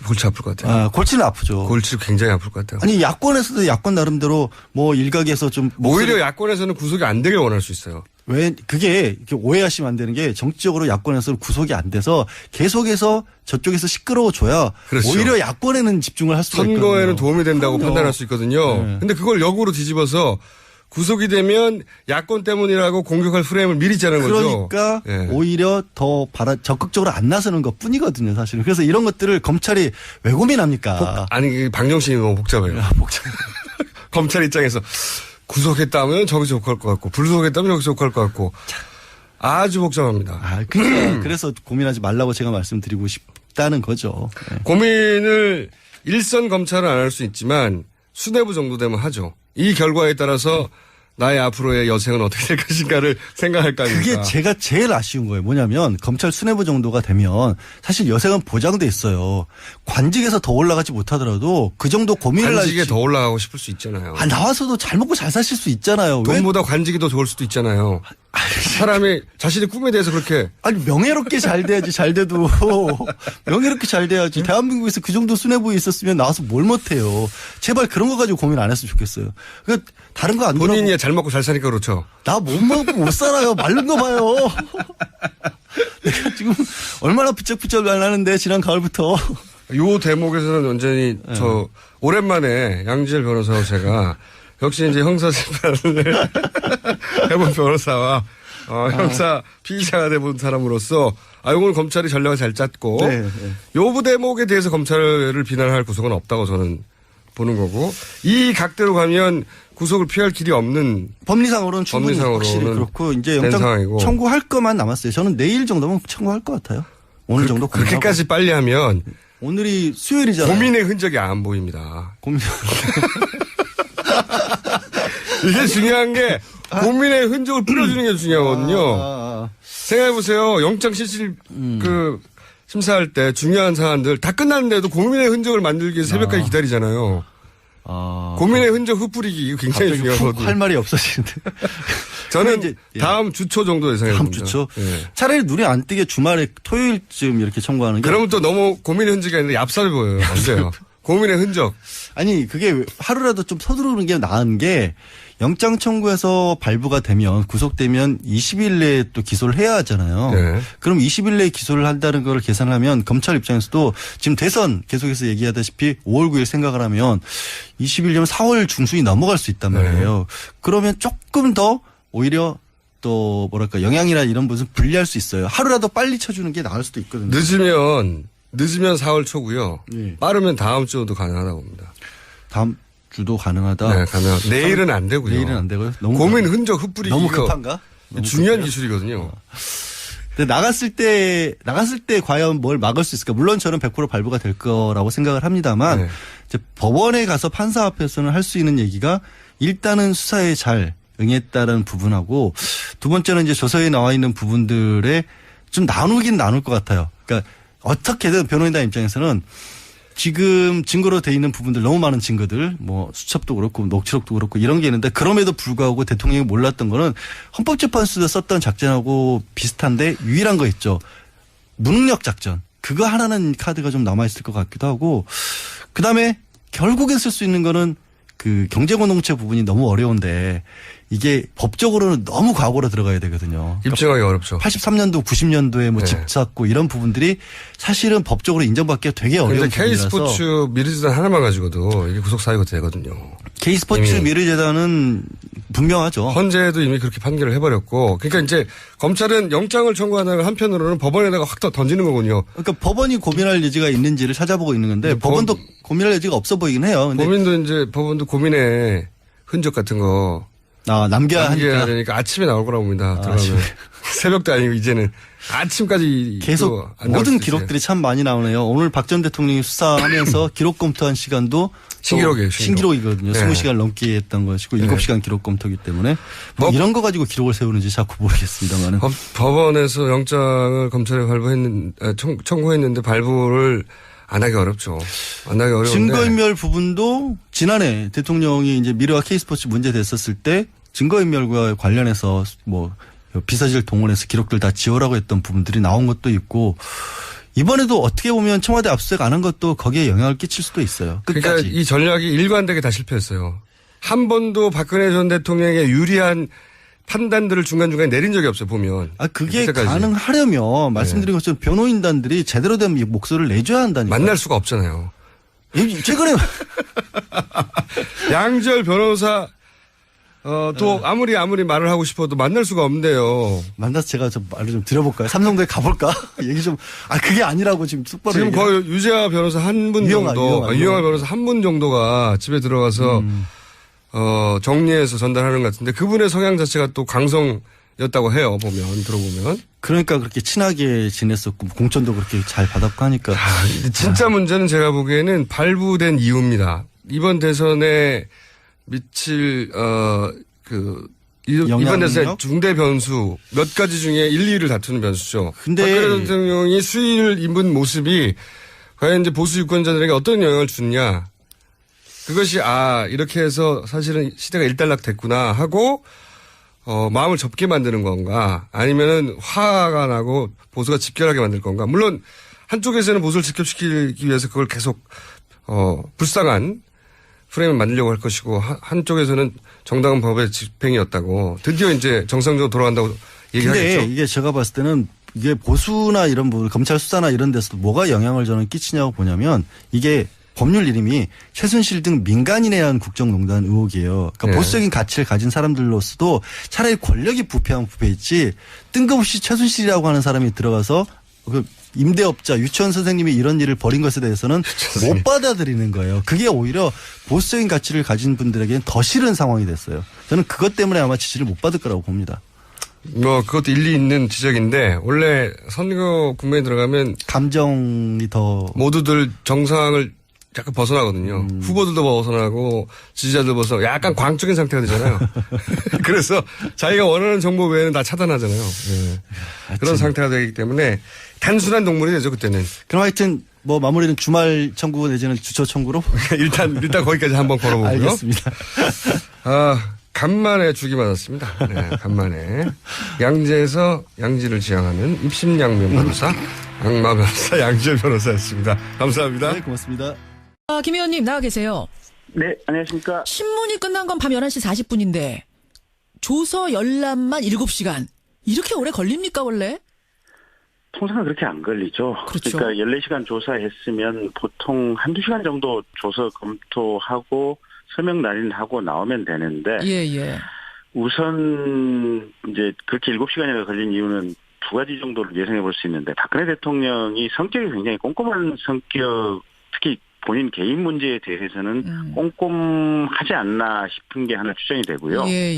골치 아플 것 같아요. 골치는 아프죠. 골치 굉장히 아플 것 같아요. 아니 야권에서도 야권 나름대로 뭐 일각에서 좀 오히려 야권에서는 구속이 안 되길 원할 수 있어요. 왜 그게 이렇게 오해하시면 안 되는 게 정치적으로 야권에서는 구속이 안 돼서 계속해서 저쪽에서 시끄러워줘야 그렇죠. 오히려 야권에는 집중을 할 수가 있거든요. 선거에는 도움이 된다고 판단할 수 있거든요. 근데 그걸 역으로 뒤집어서 구속이 되면 야권 때문이라고 공격할 프레임을 미리 짜는 거죠. 그러니까 오히려 더 적극적으로 안 나서는 것 뿐이거든요, 사실은. 그래서 이런 것들을 검찰이 왜 고민합니까? 방정신이 너무 복잡해요. 검찰 입장에서 구속했다면 저기서 욕할 것 같고 불구속했다면 여기서 욕할 것 같고 아주 복잡합니다. 그래서 고민하지 말라고 제가 말씀드리고 싶다는 거죠. 고민을 일선 검찰은 안 할 수 있지만 수뇌부 정도 되면 하죠. 이 결과에 따라서 나의 앞으로의 여생은 어떻게 될 것인가를 생각할 거 아닙니까? 그게 제가 제일 아쉬운 거예요. 뭐냐면 검찰 수뇌부 정도가 되면 사실 여생은 보장돼 있어요. 관직에서 더 올라가지 못하더라도 그 정도 고민을 관직에 더 올라가고 싶을 수 있잖아요. 나와서도 잘 먹고 잘 사실 수 있잖아요. 돈보다 관직이 더 좋을 수도 있잖아요. 사람이 자신의 꿈에 대해서 그렇게. 명예롭게 잘 돼야지. 잘 돼도. 명예롭게 잘 돼야지. 대한민국에서 그 정도 수뇌부에 있었으면 나와서 뭘 못해요. 제발 그런 거 가지고 고민 안 했으면 좋겠어요. 그러니까 다른 거 안 들어가고. 본인이 잘 먹고 잘 사니까 그렇죠. 나 못 먹고 못 살아요. 마른 거 봐요. 내가 지금 얼마나 부쩍부쩍 말라는데 지난 가을부터. 요 대목에서는 완전히 저 오랜만에 양지열 변호사와 제가 역시 이제 형사 재판을 해본 변호사와 형사 피의자가 돼본 사람으로서 오늘 검찰이 전략을 잘 짰고 요 대목에 대해서 검찰을 비난할 구석은 없다고 저는 보는 거고 이 각대로 가면 구속을 피할 길이 없는 법리상으로는 충분히 확실히 그렇고 이제 영장 상황이고. 청구할 것만 남았어요. 저는 내일 정도면 청구할 것 같아요. 오늘 정도 그렇게까지 빨리 하면 오늘이 수요일이잖아요. 고민의 흔적이 안 보입니다. 이게 중요한 게 고민의 흔적을 풀어주는 게 중요하거든요. 생각해보세요. 영장 실질 심사할 때 중요한 사안들 다 끝났는데도 고민의 흔적을 만들기 위해서 새벽까지 기다리잖아요. 고민의 흔적 흩뿌리기 이거 굉장히 중요하거든요. 할 말이 없어지는데. 저는 이제 다음 주초 정도 예상해봅니다. 다음 주초? 차라리 눈에 안 띄게 주말에 토요일쯤 이렇게 청구하는 게. 그러면 또 너무 고민의 흔적이 아니라 얍삽해 보여요. 안 돼요. 고민의 흔적. 아니 그게 하루라도 좀 서두르는 게 나은 게 영장 청구해서 발부가 되면 구속되면 20일 내에 또 기소를 해야 하잖아요. 네. 그럼 20일 내에 기소를 한다는 걸 계산하면 검찰 입장에서도 지금 대선 계속해서 얘기하다시피 5월 9일 생각을 하면 20일이면 4월 중순이 넘어갈 수 있단 말이에요. 네. 그러면 조금 더 오히려 또 뭐랄까 영향이나 이런 부분 불리할 수 있어요. 하루라도 빨리 쳐주는 게 나을 수도 있거든요. 늦으면 4월 초고요. 네. 빠르면 다음 주도 가능하다고 봅니다. 다음 주도 가능하다. 네, 가능. 내일은 안 되고요. 내일은 안 되고요. 너무 고민 흔적 흩뿌리기 너무 급한가? 너무 중요한 기술이거든요. 근데 나갔을 때 과연 뭘 막을 수 있을까? 물론 저는 100% 발부가 될 거라고 생각을 합니다만 이제 법원에 가서 판사 앞에서는 할 수 있는 얘기가 일단은 수사에 잘 응했다는 부분하고 두 번째는 이제 조서에 나와 있는 부분들에 좀 나누긴 나눌 것 같아요. 그러니까 어떻게든 변호인단 입장에서는 지금 증거로 돼 있는 부분들 너무 많은 증거들 뭐 수첩도 그렇고 녹취록도 그렇고 이런 게 있는데 그럼에도 불구하고 대통령이 몰랐던 거는 헌법재판소에서 썼던 작전하고 비슷한데 유일한 거 있죠. 무능력 작전. 그거 하나는 카드가 좀 남아있을 것 같기도 하고 그다음에 결국에 쓸 수 있는 거는 그 경제공동체 부분이 너무 어려운데 이게 법적으로는 너무 과거로 들어가야 되거든요. 입증하기 어렵죠. 83년도, 90년도에 뭐 집 샀고 이런 부분들이 사실은 법적으로 인정받기가 되게 어려운 부분이라서. K스포츠 미르재단 하나만 가지고도 이게 구속 사유가 되거든요. K스포츠 미르재단은 분명하죠. 헌재도 이미 그렇게 판결을 해버렸고. 그러니까 이제 검찰은 영장을 청구하는 한편으로는 법원에다가 확 던지는 거군요. 그러니까 법원이 고민할 여지가 있는지를 찾아보고 있는 건데 법원도 고민할 여지가 없어 보이긴 해요. 근데 법원도 고민의 흔적 같은 거. 남겨야 되니까 아침에 나올 거라고 봅니다. 들어가면. 새벽도 아니고 이제는 아침까지 계속 모든 기록들이 참 많이 나오네요. 오늘 박 전 대통령이 수사하면서 기록 검토한 시간도 신기록이에요. 신기록이거든요. 20시간 넘게 했던 것이고 7시간 기록 검토기 때문에 뭐 이런 거 가지고 기록을 세우는지 자꾸 모르겠습니다만은. 법원에서 영장을 검찰에 청구했는데 발부를 안 하기 어렵죠. 안 하기 어려운데. 증거인멸 부분도 지난해 대통령이 이제 미르와 K스포츠 문제 됐었을 때 증거인멸과 관련해서 뭐 비서실 동원해서 기록들 다 지우라고 했던 부분들이 나온 것도 있고 이번에도 어떻게 보면 청와대 압수수색 안 한 것도 거기에 영향을 끼칠 수도 있어요. 끝까지. 그러니까 이 전략이 일관되게 다 실패했어요. 한 번도 박근혜 전 대통령에게 유리한 판단들을 중간중간에 내린 적이 없어요, 보면. 그게 가능하려면 말씀드린 것처럼 변호인단들이 제대로 된 목소리를 내줘야 한다니까요. 만날 수가 없잖아요. 최근에 양지열 변호사 또 아무리 말을 하고 싶어도 만날 수가 없는데요. 만나서 제가 좀 말을 좀 드려볼까요? 삼성도에 가볼까? 얘기 좀 그게 아니라고 지금 똑바로 지금 거의 유재하 변호사 한 분 정도 유영하 변호사 한 분 정도가 집에 들어가서 정리해서 전달하는 것 같은데 그분의 성향 자체가 또 강성이었다고 해요. 들어보면. 그러니까 그렇게 친하게 지냈었고 공천도 그렇게 잘 받았고 하니까. 진짜 문제는 제가 보기에는 발부된 이유입니다. 이번 대선에 미칠 이번 대선의 중대 변수 몇 가지 중에 1, 2위를 다투는 변수죠. 근데 박근혜 대통령이 수위를 입은 모습이 과연 이제 보수 유권자들에게 어떤 영향을 주느냐. 그것이 이렇게 해서 사실은 시대가 일단락 됐구나 하고 마음을 접게 만드는 건가 아니면은 화가 나고 보수가 집결하게 만들 건가. 물론 한쪽에서는 보수를 집결시키기 위해서 그걸 계속 불쌍한 프레임을 만들려고 할 것이고 한쪽에서는 정당한 법의 집행이었다고 드디어 이제 정상적으로 돌아간다고 얘기하겠죠. 근데 이게 제가 봤을 때는 이게 보수나 이런 검찰 수사나 이런 데서도 뭐가 영향을 저는 끼치냐고 보냐면 이게 법률 이름이 최순실 등 민간인에 의한 국정농단 의혹이에요. 그러니까 보수적인 가치를 가진 사람들로서도 차라리 권력이 부패하면 부패했지 뜬금없이 최순실이라고 하는 사람이 들어가서 그 임대업자 유치원 선생님이 이런 일을 벌인 것에 대해서는 못 받아들이는 거예요. 그게 오히려 보수적인 가치를 가진 분들에게는 더 싫은 상황이 됐어요. 저는 그것 때문에 아마 지지를 못 받을 거라고 봅니다. 뭐 그것도 일리 있는 지적인데 원래 선거 국면에 들어가면 감정이 더 모두들 정상을 약간 벗어나거든요. 후보들도 벗어나고 지지자들 벗어나고 약간 광적인 상태가 되잖아요. 그래서 자기가 원하는 정보 외에는 다 차단하잖아요. 네. 그런 상태가 되기 때문에 단순한 동물이 되죠 그때는. 그럼 하여튼 뭐 마무리는 주말 청구 내지는 주초 청구로 일단 거기까지 한번 걸어보고요. 알겠습니다. 간만에 죽이 맞았습니다. 네, 간만에 양재에서 양지를 지향하는 입심양면 변호사 악마 변호사 양재 변호사였습니다. 감사합니다. 네, 고맙습니다. 김 의원님 나와 계세요. 네, 안녕하십니까. 신문이 끝난 건 밤 11시 40분인데 조서 열람만 7시간. 이렇게 오래 걸립니까 원래? 통상은 그렇게 안 걸리죠. 그렇죠. 그러니까 14시간 조사했으면 보통 한두 시간 정도 조서 검토하고 서명 날인하고 나오면 되는데 예. 우선 이제 그렇게 7시간이나 걸린 이유는 두 가지 정도를 예상해 볼 수 있는데 박근혜 대통령이 성격이 굉장히 꼼꼼한 성격, 특히 본인 개인 문제에 대해서는 꼼꼼하지 않나 싶은 게 하나 추정이 되고요. 예.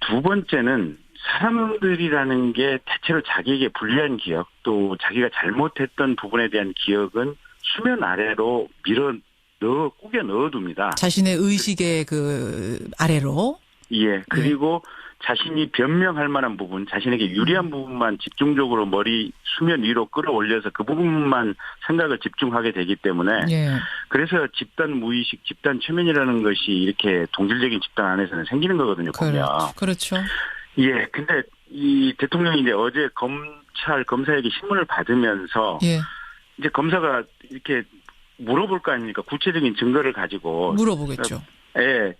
두 번째는 사람들이라는 게 대체로 자기에게 불리한 기억 또 자기가 잘못했던 부분에 대한 기억은 수면 아래로 꾸겨 넣어둡니다. 자신의 의식의 그 아래로. 예. 그리고 자신이 변명할 만한 부분, 자신에게 유리한 부분만 집중적으로 수면 위로 끌어올려서 그 부분만 생각을 집중하게 되기 때문에 그래서 집단 무의식, 집단 최면이라는 것이 이렇게 동질적인 집단 안에서는 생기는 거거든요. 보면. 그렇죠. 예. 근데 이 대통령이 이제 어제 검사에게 신문을 받으면서 이제 검사가 이렇게 물어볼 거 아닙니까? 구체적인 증거를 가지고. 물어보겠죠. 예.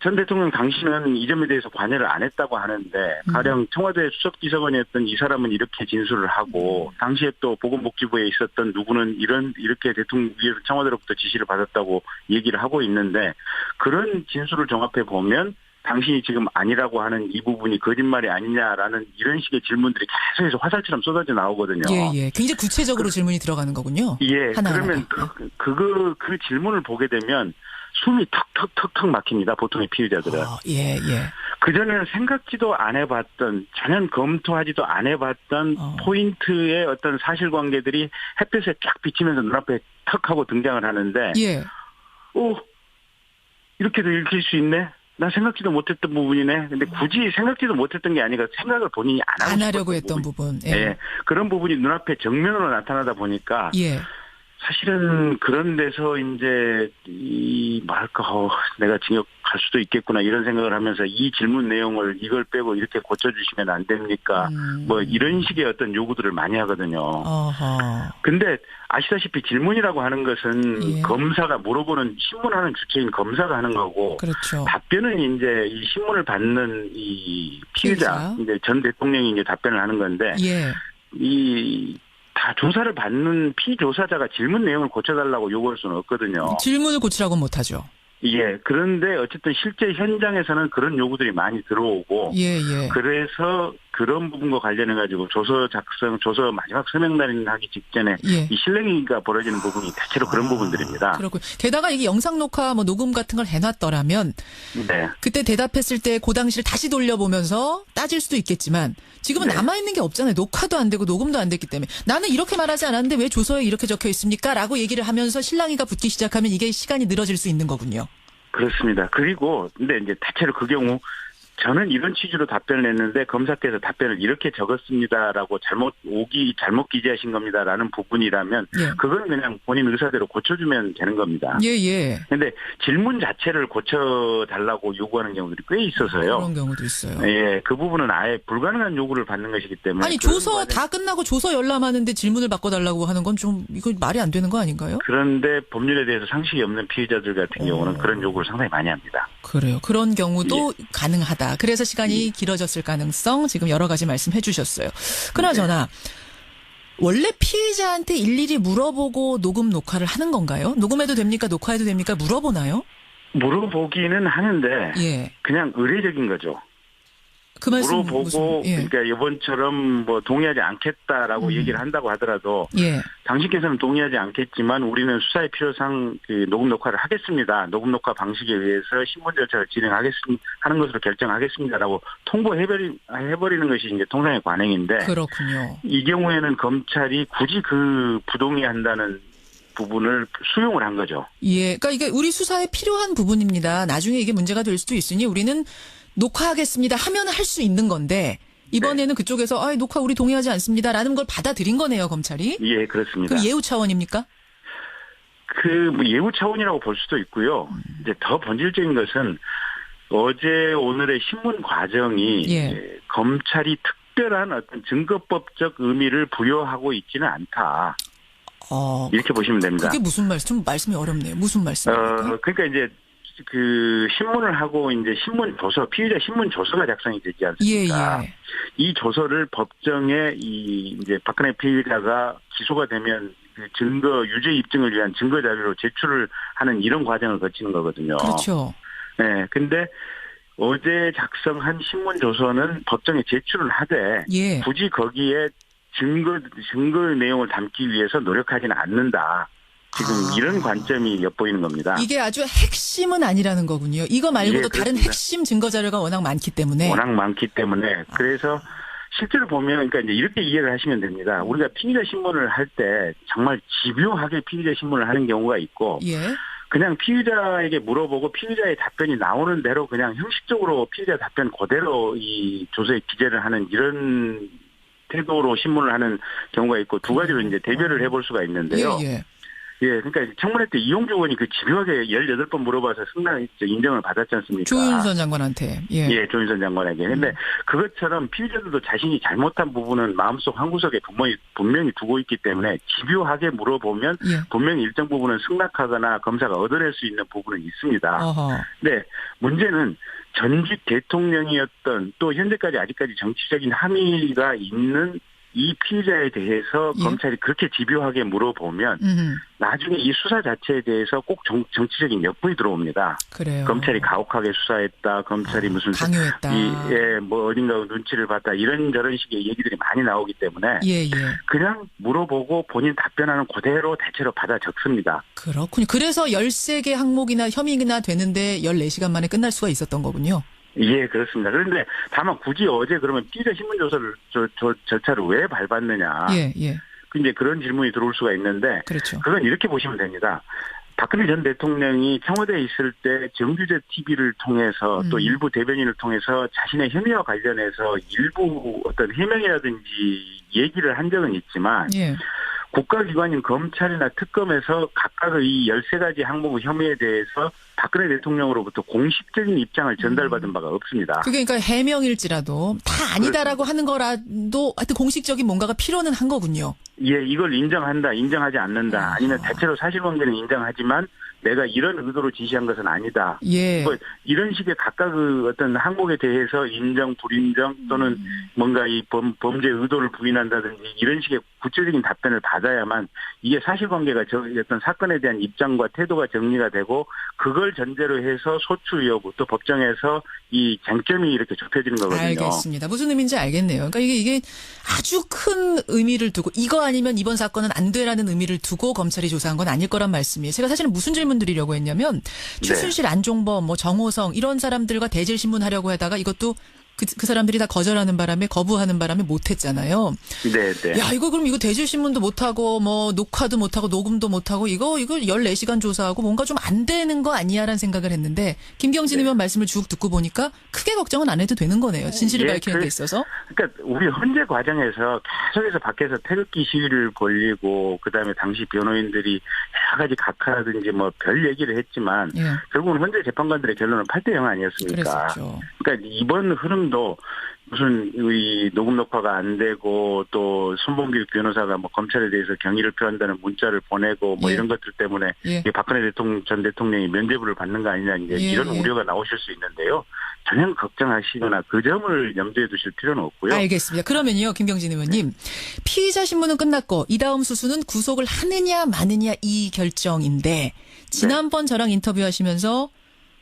전 대통령 당시는 이 점에 대해서 관여를 안 했다고 하는데 가령 청와대 수석비서관이었던 이 사람은 이렇게 진술을 하고 당시에 또 보건복지부에 있었던 누구는 이렇게 대통령에서 청와대로부터 지시를 받았다고 얘기를 하고 있는데 그런 진술을 종합해 보면 당신이 지금 아니라고 하는 이 부분이 거짓말이 아니냐라는 이런 식의 질문들이 계속해서 화살처럼 쏟아져 나오거든요. 예. 굉장히 구체적으로 질문이 들어가는 거군요. 예. 하나하나. 그러면 그 질문을 보게 되면 숨이 턱턱턱턱 막힙니다. 보통의 피의자들은. 예. 그전에는 생각지도 안 해봤던 전혀 검토하지도 안 해봤던 포인트의 어떤 사실관계들이 햇볕에 쫙 비치면서 눈앞에 턱 하고 등장을 하는데 이렇게도 읽힐 수 있네? 나 생각지도 못했던 부분이네. 근데 굳이 생각지도 못했던 게 아니라 생각을 본인이 안 하려고 했던 부분. 예. 그런 부분이 눈앞에 정면으로 나타나다 보니까 사실은 그런 데서 이제 내가 징역 갈 수도 있겠구나 이런 생각을 하면서 이 질문 내용을 이걸 빼고 이렇게 고쳐주시면 안 됩니까? 뭐 이런 식의 어떤 요구들을 많이 하거든요. 근데 아시다시피 질문이라고 하는 것은 검사가 물어보는 신문하는 주체인 검사가 하는 거고 그렇죠. 답변은 이제 이 신문을 받는 이 피의자 이제 전 대통령이 이제 답변을 하는 건데 다 조사를 받는 피조사자가 질문 내용을 고쳐달라고 요구할 수는 없거든요. 질문을 고치라고 못하죠. 예. 그런데 어쨌든 실제 현장에서는 그런 요구들이 많이 들어오고. 그래서 그런 부분과 관련해가지고 조서 마지막 서명 날인 하기 직전에 이 실랭이가 벌어지는 부분이 대체로 그런 부분들입니다. 그렇군요. 게다가 이게 영상 녹화 녹음 같은 걸 해놨더라면 그때 대답했을 때 그 당시를 다시 돌려보면서 따질 수도 있겠지만 지금은 남아있는 게 없잖아요. 녹화도 안 되고 녹음도 안 됐기 때문에 나는 이렇게 말하지 않았는데 왜 조서에 이렇게 적혀 있습니까? 라고 얘기를 하면서 실랑이가 붙기 시작하면 이게 시간이 늘어질 수 있는 거군요. 그렇습니다. 그리고 근데 이제 대체로 그 경우 저는 이런 취지로 답변을 했는데 검사께서 답변을 이렇게 적었습니다라고 잘못 기재하신 겁니다라는 부분이라면 그건 그냥 본인 의사대로 고쳐주면 되는 겁니다. 근데 질문 자체를 고쳐달라고 요구하는 경우들이 꽤 있어서요. 그런 경우도 있어요. 예, 그 부분은 아예 불가능한 요구를 받는 것이기 때문에. 아니 조서 다 끝나고 조서 열람하는데 질문을 바꿔달라고 하는 건 좀 이거 말이 안 되는 거 아닌가요? 그런데 법률에 대해서 상식이 없는 피의자들 같은 경우는 그런 요구를 상당히 많이 합니다. 그래요. 그런 경우도 가능하다. 있다. 그래서 시간이 길어졌을 가능성 지금 여러 가지 말씀해 주셨어요. 그나저나 원래 피의자한테 일일이 물어보고 녹음 녹화를 하는 건가요? 녹음해도 됩니까? 녹화해도 됩니까? 물어보나요? 물어보기는 하는데 예. 그냥 의례적인 거죠. 그 말씀 물어보고 예. 그러니까 이번처럼 뭐 동의하지 않겠다라고 얘기를 한다고 하더라도 예. 당신께서는 동의하지 않겠지만 우리는 수사의 필요상 그 녹음 녹화를 하겠습니다. 녹음 녹화 방식에 의해서 신문 절차를 하는 것으로 결정하겠습니다라고 통보해버리는 것이 이제 통상의 관행인데 그렇군요. 이 경우에는 검찰이 굳이 그 부동의한다는 부분을 수용을 한 거죠. 예. 그러니까 이게 우리 수사에 필요한 부분입니다. 나중에 이게 문제가 될 수도 있으니 우리는 녹화하겠습니다 하면 할 수 있는 건데 이번에는 그쪽에서 녹화 우리 동의하지 않습니다라는 걸 받아들인 거네요, 검찰이. 예, 그렇습니다. 그 예우 차원입니까? 뭐 예우 차원이라고 볼 수도 있고요. 이제 더 본질적인 것은 어제 오늘의 신문 과정이 예. 검찰이 특별한 어떤 증거법적 의미를 부여하고 있지는 않다. 이렇게 보시면 됩니다. 그게 무슨 말씀? 좀 말씀이 어렵네요. 무슨 말씀입니까? 그러니까 이제 그 신문을 하고 이제 신문 조서, 피의자 신문 조서가 작성이 되지 않습니까? 예. 이 조서를 법정에 이제 박근혜 피의자가 기소가 되면 그 증거 유죄 입증을 위한 증거 자료로 제출을 하는 이런 과정을 거치는 거거든요. 그렇죠. 네, 근데 어제 작성한 신문 조서는 법정에 제출을 하되 예. 굳이 거기에 증거의 내용을 담기 위해서 노력하지는 않는다. 지금 이런 관점이 엿보이는 겁니다. 이게 아주 핵심은 아니라는 거군요. 이거 말고도 예, 다른 핵심 증거 자료가 워낙 많기 때문에. 그래서 실제로 보면 그러니까 이제 이렇게 이해를 하시면 됩니다. 우리가 피의자 신문을 할 때 정말 집요하게 피의자 신문을 하는 경우가 있고 예. 그냥 피의자에게 물어보고 피의자의 답변이 나오는 대로 그냥 형식적으로 피의자 답변 그대로 이 조서에 기재를 하는 이런 태도로 신문을 하는 경우가 있고 두 가지로 이제 대별을 해볼 수가 있는데요. 예. 예, 그러니까 청문회 때 이용주 의원이 그 집요하게 18번 물어봐서 상당히 인정을 받았지 않습니까? 조윤선 장관한테. 예, 조윤선 장관에게. 근데 그것처럼 피의자들도 자신이 잘못한 부분은 마음속 한구석에 분명히 두고 있기 때문에 집요하게 물어보면 분명히 일정 부분은 승낙하거나 검사가 얻어낼 수 있는 부분은 있습니다. 네, 문제는 전직 대통령이었던 또 현재까지 아직까지 정치적인 함의가 있는 이 피의자에 대해서 검찰이 그렇게 집요하게 물어보면 나중에 이 수사 자체에 대해서 꼭 정치적인 역분이 들어옵니다. 그래요. 검찰이 가혹하게 수사했다. 검찰이 무슨 강요했다. 뭐 어딘가 눈치를 봤다. 이런저런 식의 얘기들이 많이 나오기 때문에 그냥 물어보고 본인 답변하는 그대로 대체로 받아 적습니다. 그렇군요. 그래서 13개 항목이나 혐의나 되는데 14시간 만에 끝날 수가 있었던 거군요. 예, 그렇습니다. 그런데 다만 굳이 어제 그러면 피의자 신문조서를 절차를 왜 밟았느냐. 이제 그런 질문이 들어올 수가 있는데. 그렇죠. 그건 이렇게 보시면 됩니다. 박근혜 전 대통령이 청와대에 있을 때 정규제 TV를 통해서 또 일부 대변인을 통해서 자신의 혐의와 관련해서 일부 어떤 해명이라든지 얘기를 한 적은 있지만. 국가기관인 검찰이나 특검에서 각각의 이 13가지 항목 혐의에 대해서 박근혜 대통령으로부터 공식적인 입장을 전달받은 바가 없습니다. 그게 그러니까 해명일지라도 다 아니다라고 하는 거라도 하여튼 공식적인 뭔가가 필요는 한 거군요. 예, 이걸 인정한다, 인정하지 않는다. 아니면 대체로 사실관계는 인정하지만 내가 이런 의도로 지시한 것은 아니다. 뭐 이런 식의 각각 그 어떤 항목에 대해서 인정, 불인정 또는 뭔가 이 범죄 의도를 부인한다든지 이런 식의 구체적인 답변을 받아야만 이게 사실관계가 어떤 사건에 대한 입장과 태도가 정리가 되고 그걸 전제로 해서 소추 여부 또 법정에서 이 쟁점이 이렇게 좁혀지는 거거든요. 알겠습니다. 무슨 의미인지 알겠네요. 그러니까 이게 아주 큰 의미를 두고 이거 아니면 이번 사건은 안 돼라는 의미를 두고 검찰이 조사한 건 아닐 거란 말씀이에요. 제가 사실은 무슨 질문 드리려고 했냐면 최순실, 안종범, 뭐 정호성 이런 사람들과 대질 신문하려고 하다가 이것도 그 사람들이 다 거절하는 바람에 거부하는 바람에 못했잖아요. 네. 야, 그럼 이거 대질 신문도 못하고 뭐 녹화도 못하고 녹음도 못하고 이거 14시간 조사하고 뭔가 좀 안 되는 거 아니야라는 생각을 했는데 김경진 의원 말씀을 쭉 듣고 보니까 크게 걱정은 안 해도 되는 거네요. 진실을 밝히는 데 있어서. 그러니까 우리 헌재 과정에서 계속해서 밖에서 태극기 시위를 벌이고 그다음에 당시 변호인들이 여러 가지 각하라든지 뭐 별 얘기를 했지만 결국은 헌재 재판관들의 결론은 8대0 아니었습니까? 그랬었죠. 그러니까 이번 흐름도 무슨 이 녹음 녹화가 안 되고 또 손범규 변호사가 뭐 검찰에 대해서 경의를 표한다는 문자를 보내고 뭐 이런 것들 때문에 박근혜 전 대통령이 면죄부를 받는 거 아니냐 이제 이런 우려가 나오실 수 있는데요. 전혀 걱정하시거나 그 점을 염두에 두실 필요는 없고요. 알겠습니다. 그러면요, 김경진 의원님. 피의자 신문은 끝났고 이 다음 수순은 구속을 하느냐 마느냐 이 결정인데 지난번 저랑 인터뷰하시면서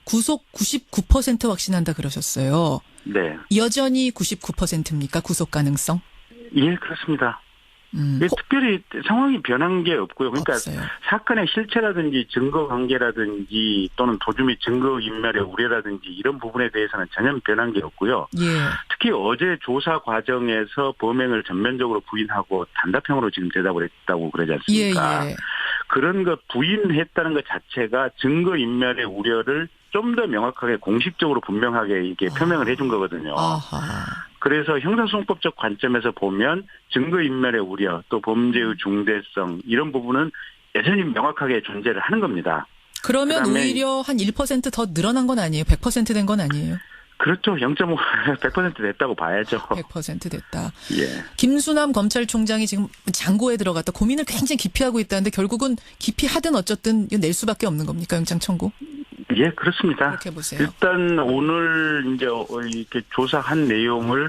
구속 99% 확신한다 그러셨어요. 네. 여전히 99%입니까? 구속 가능성? 예, 그렇습니다. 특별히 상황이 변한 게 없고요. 그러니까 없어요. 사건의 실체라든지 증거 관계라든지 또는 도주 및 증거 인멸의 우려라든지 이런 부분에 대해서는 전혀 변한 게 없고요. 예. 특히 어제 조사 과정에서 범행을 전면적으로 부인하고 단답형으로 지금 대답을 했다고 그러지 않습니까? 예. 그런 거 부인했다는 것 자체가 증거 인멸의 우려를 좀 더 명확하게 공식적으로 분명하게 이게 표명을 해준 거거든요. 아하. 그래서 형사소송법적 관점에서 보면 증거인멸의 우려 또 범죄의 중대성 이런 부분은 여전히 명확하게 존재를 하는 겁니다. 그러면 그다음에 오히려 한 1% 더 늘어난 건 아니에요? 100% 된 건 아니에요? 그렇죠. 0.5 100% 됐다고 봐야죠. 100% 됐다. 예. 김수남 검찰총장이 지금 장고에 들어갔다 고민을 굉장히 깊이 하고 있다는데 결국은 깊이 하든 어쨌든 이거 낼 수밖에 없는 겁니까? 영장 청구? 예, 그렇습니다. 그렇게 보세요. 일단 오늘 이제 이렇게 조사한 내용을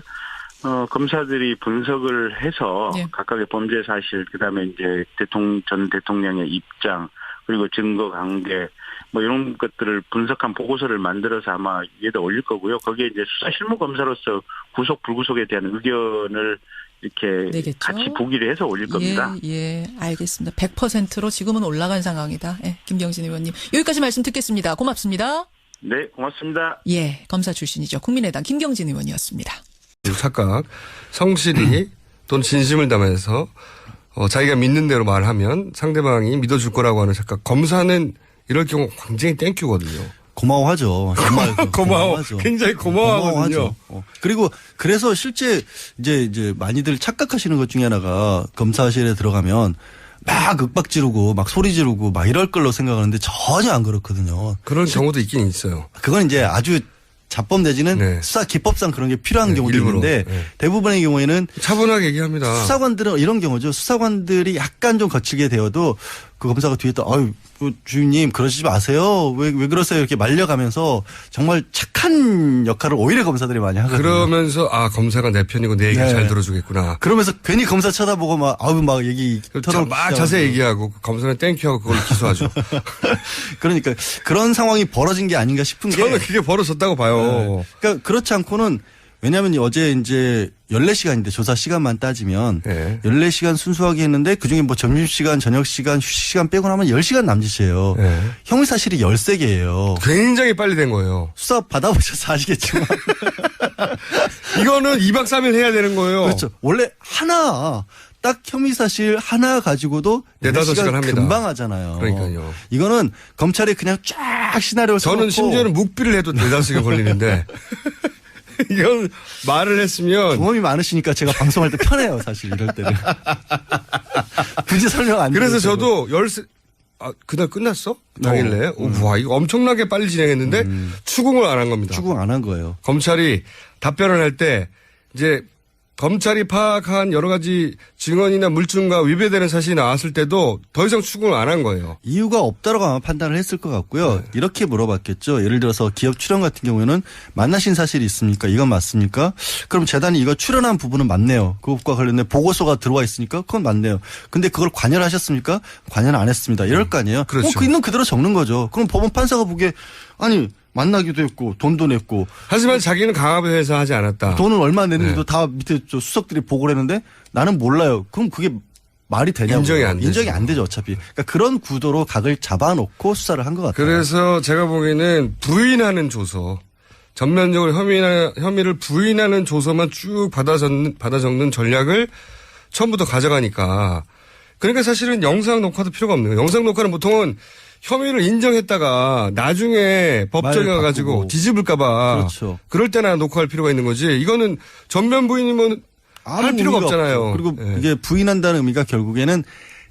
검사들이 분석을 해서 네. 각각의 범죄 사실, 그다음에 이제 전 대통령의 입장, 그리고 증거 관계, 뭐 이런 것들을 분석한 보고서를 만들어서 아마 위에다 올릴 거고요. 거기에 이제 수사 실무 검사로서 구속 불구속에 대한 의견을 이렇게 내겠죠? 같이 보기를 해서 올릴 겁니다. 예, 알겠습니다. 100%로 지금은 올라간 상황이다. 예, 김경진 의원님. 여기까지 말씀 듣겠습니다. 고맙습니다. 네, 고맙습니다. 예, 검사 출신이죠. 국민의당 김경진 의원이었습니다. 착각, 성실히 또는 진심을 담아서 자기가 믿는 대로 말하면 상대방이 믿어줄 거라고 하는 착각. 검사는 이럴 경우 굉장히 땡큐거든요. 고마워하죠. 정말 고마워하죠. 굉장히 고마워하거든요. 그리고 그래서 실제 이제 많이들 착각하시는 것 중에 하나가 검사실에 들어가면 막 윽박 지르고 막 소리 지르고 막 이럴 걸로 생각하는데 전혀 안 그렇거든요. 그런 경우도 있긴 있어요. 그건 이제 아주 자법 내지는 네. 수사 기법상 그런 게 필요한 경우도 일부러. 있는데 네. 대부분의 경우에는 차분하게 얘기합니다. 수사관들은 이런 경우죠. 수사관들이 약간 좀 거칠게 되어도 그 검사가 뒤에 또 아유 주임님 그러시지 마세요. 왜 그러세요? 이렇게 말려가면서 정말 착한 역할을 오히려 검사들이 많이 하거든요. 그러면서 검사가 내 편이고 내 얘기를 네. 잘 들어주겠구나. 그러면서 괜히 검사 쳐다보고 막 아유 막 얘기 막 자세히 얘기하고 검사는 땡큐하고 그걸 기소하죠. 그러니까 그런 상황이 벌어진 게 아닌가 싶은 게 저는 그게 벌어졌다고 봐요. 네. 그러니까 그렇지 않고는 왜냐하면 어제 이제 14시간인데 조사 시간만 따지면 네. 14시간 순수하게 했는데 그중에 뭐 점심시간, 저녁시간, 휴식시간 빼고 나면 10시간 남짓이에요. 네. 형사실이 13개예요. 굉장히 빨리 된 거예요. 수사 받아보셔서 아시겠지만. 이거는 2박 3일 해야 되는 거예요. 그렇죠. 원래 하나 딱 혐의사실 하나 가지고도 4-5시간 합니다. 금방 하잖아요. 그러니까요. 이거는 검찰이 그냥 쫙 시나리오를 저는 써놓고 심지어는 묵비를 해도 4-5시간 걸리는데 이건 말을 했으면 경험이 많으시니까 제가 방송할 때 편해요. 사실 이럴 때는. 굳이 설명 안 그래서 드려도 저도 그날 끝났어? 당일에? 와, 이거 엄청나게 빨리 진행했는데 추궁을 안 한 겁니다. 추궁 안 한 거예요. 검찰이 답변을 할 때 이제 검찰이 파악한 여러 가지 증언이나 물증과 위배되는 사실이 나왔을 때도 더 이상 추궁을 안 한 거예요. 이유가 없다라고 아마 판단을 했을 것 같고요. 이렇게 물어봤겠죠. 예를 들어서 기업 출연 같은 경우에는 만나신 사실이 있습니까? 이건 맞습니까? 그럼 재단이 이거 출연한 부분은 맞네요. 그것과 관련된 보고서가 들어와 있으니까 그건 맞네요. 근데 그걸 관여하셨습니까? 관여는 안 했습니다. 이럴 거 아니에요. 그렇죠. 그 있는 그대로 적는 거죠. 그럼 법원 판사가 보기에 아니 만나기도 했고 돈도 냈고 하지만 자기는 강압해서 하지 않았다. 돈은 얼마 냈는지도 다 밑에 수석들이 보고를 했는데 나는 몰라요. 그럼 그게 말이 되냐고. 인정이 안 되죠. 인정이 안 되죠, 어차피. 그러니까 그런 구도로 각을 잡아놓고 수사를 한 것 같아요. 그래서 제가 보기에는 부인하는 조서, 전면적으로 혐의를 부인하는 조서만 쭉 받아 적는 전략을 처음부터 가져가니까. 그러니까 사실은 영상 녹화도 필요가 없는 거예요. 영상 녹화는 보통은 혐의를 인정했다가 나중에 법정에 가가지고 뒤집을까봐. 그렇죠. 그럴 때나 녹화할 필요가 있는 거지. 이거는 전면 부인이면 할 필요가 없잖아요. 없죠. 그리고 이게 부인한다는 의미가 결국에는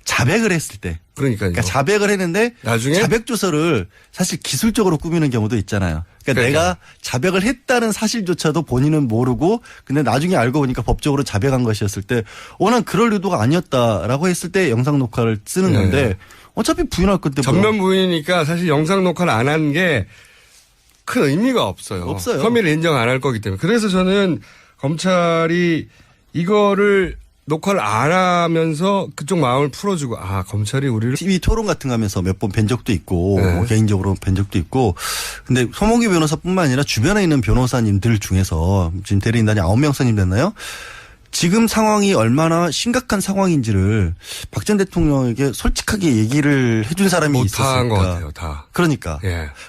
자백을 했을 때. 그러니까요. 그러니까 자백을 했는데 나중에 자백 조서를 사실 기술적으로 꾸미는 경우도 있잖아요. 그러니까 내가 자백을 했다는 사실조차도 본인은 모르고 근데 나중에 알고 보니까 법적으로 자백한 것이었을 때 난 그럴 의도가 아니었다라고 했을 때 영상 녹화를 쓰는 건데 어차피 부인할 건데 전면 부인이니까 사실 영상 녹화를 안 한 게 큰 의미가 없어요. 없어요. 혐의를 인정 안 할 거기 때문에. 그래서 저는 검찰이 이거를 녹화를 안 하면서 그쪽 마음을 풀어주고 검찰이 우리를 TV 토론 같은 거 하면서 몇 번 뵌 적도 있고 개인적으로 뵌 적도 있고 근데 서몽규 변호사뿐만 아니라 주변에 있는 변호사님들 중에서 지금 대리인단이 9명 선임 됐나요? 지금 상황이 얼마나 심각한 상황인지를 박 전 대통령에게 솔직하게 얘기를 해준 사람이 못한 것 있었으니까. 같아요. 다. 그러니까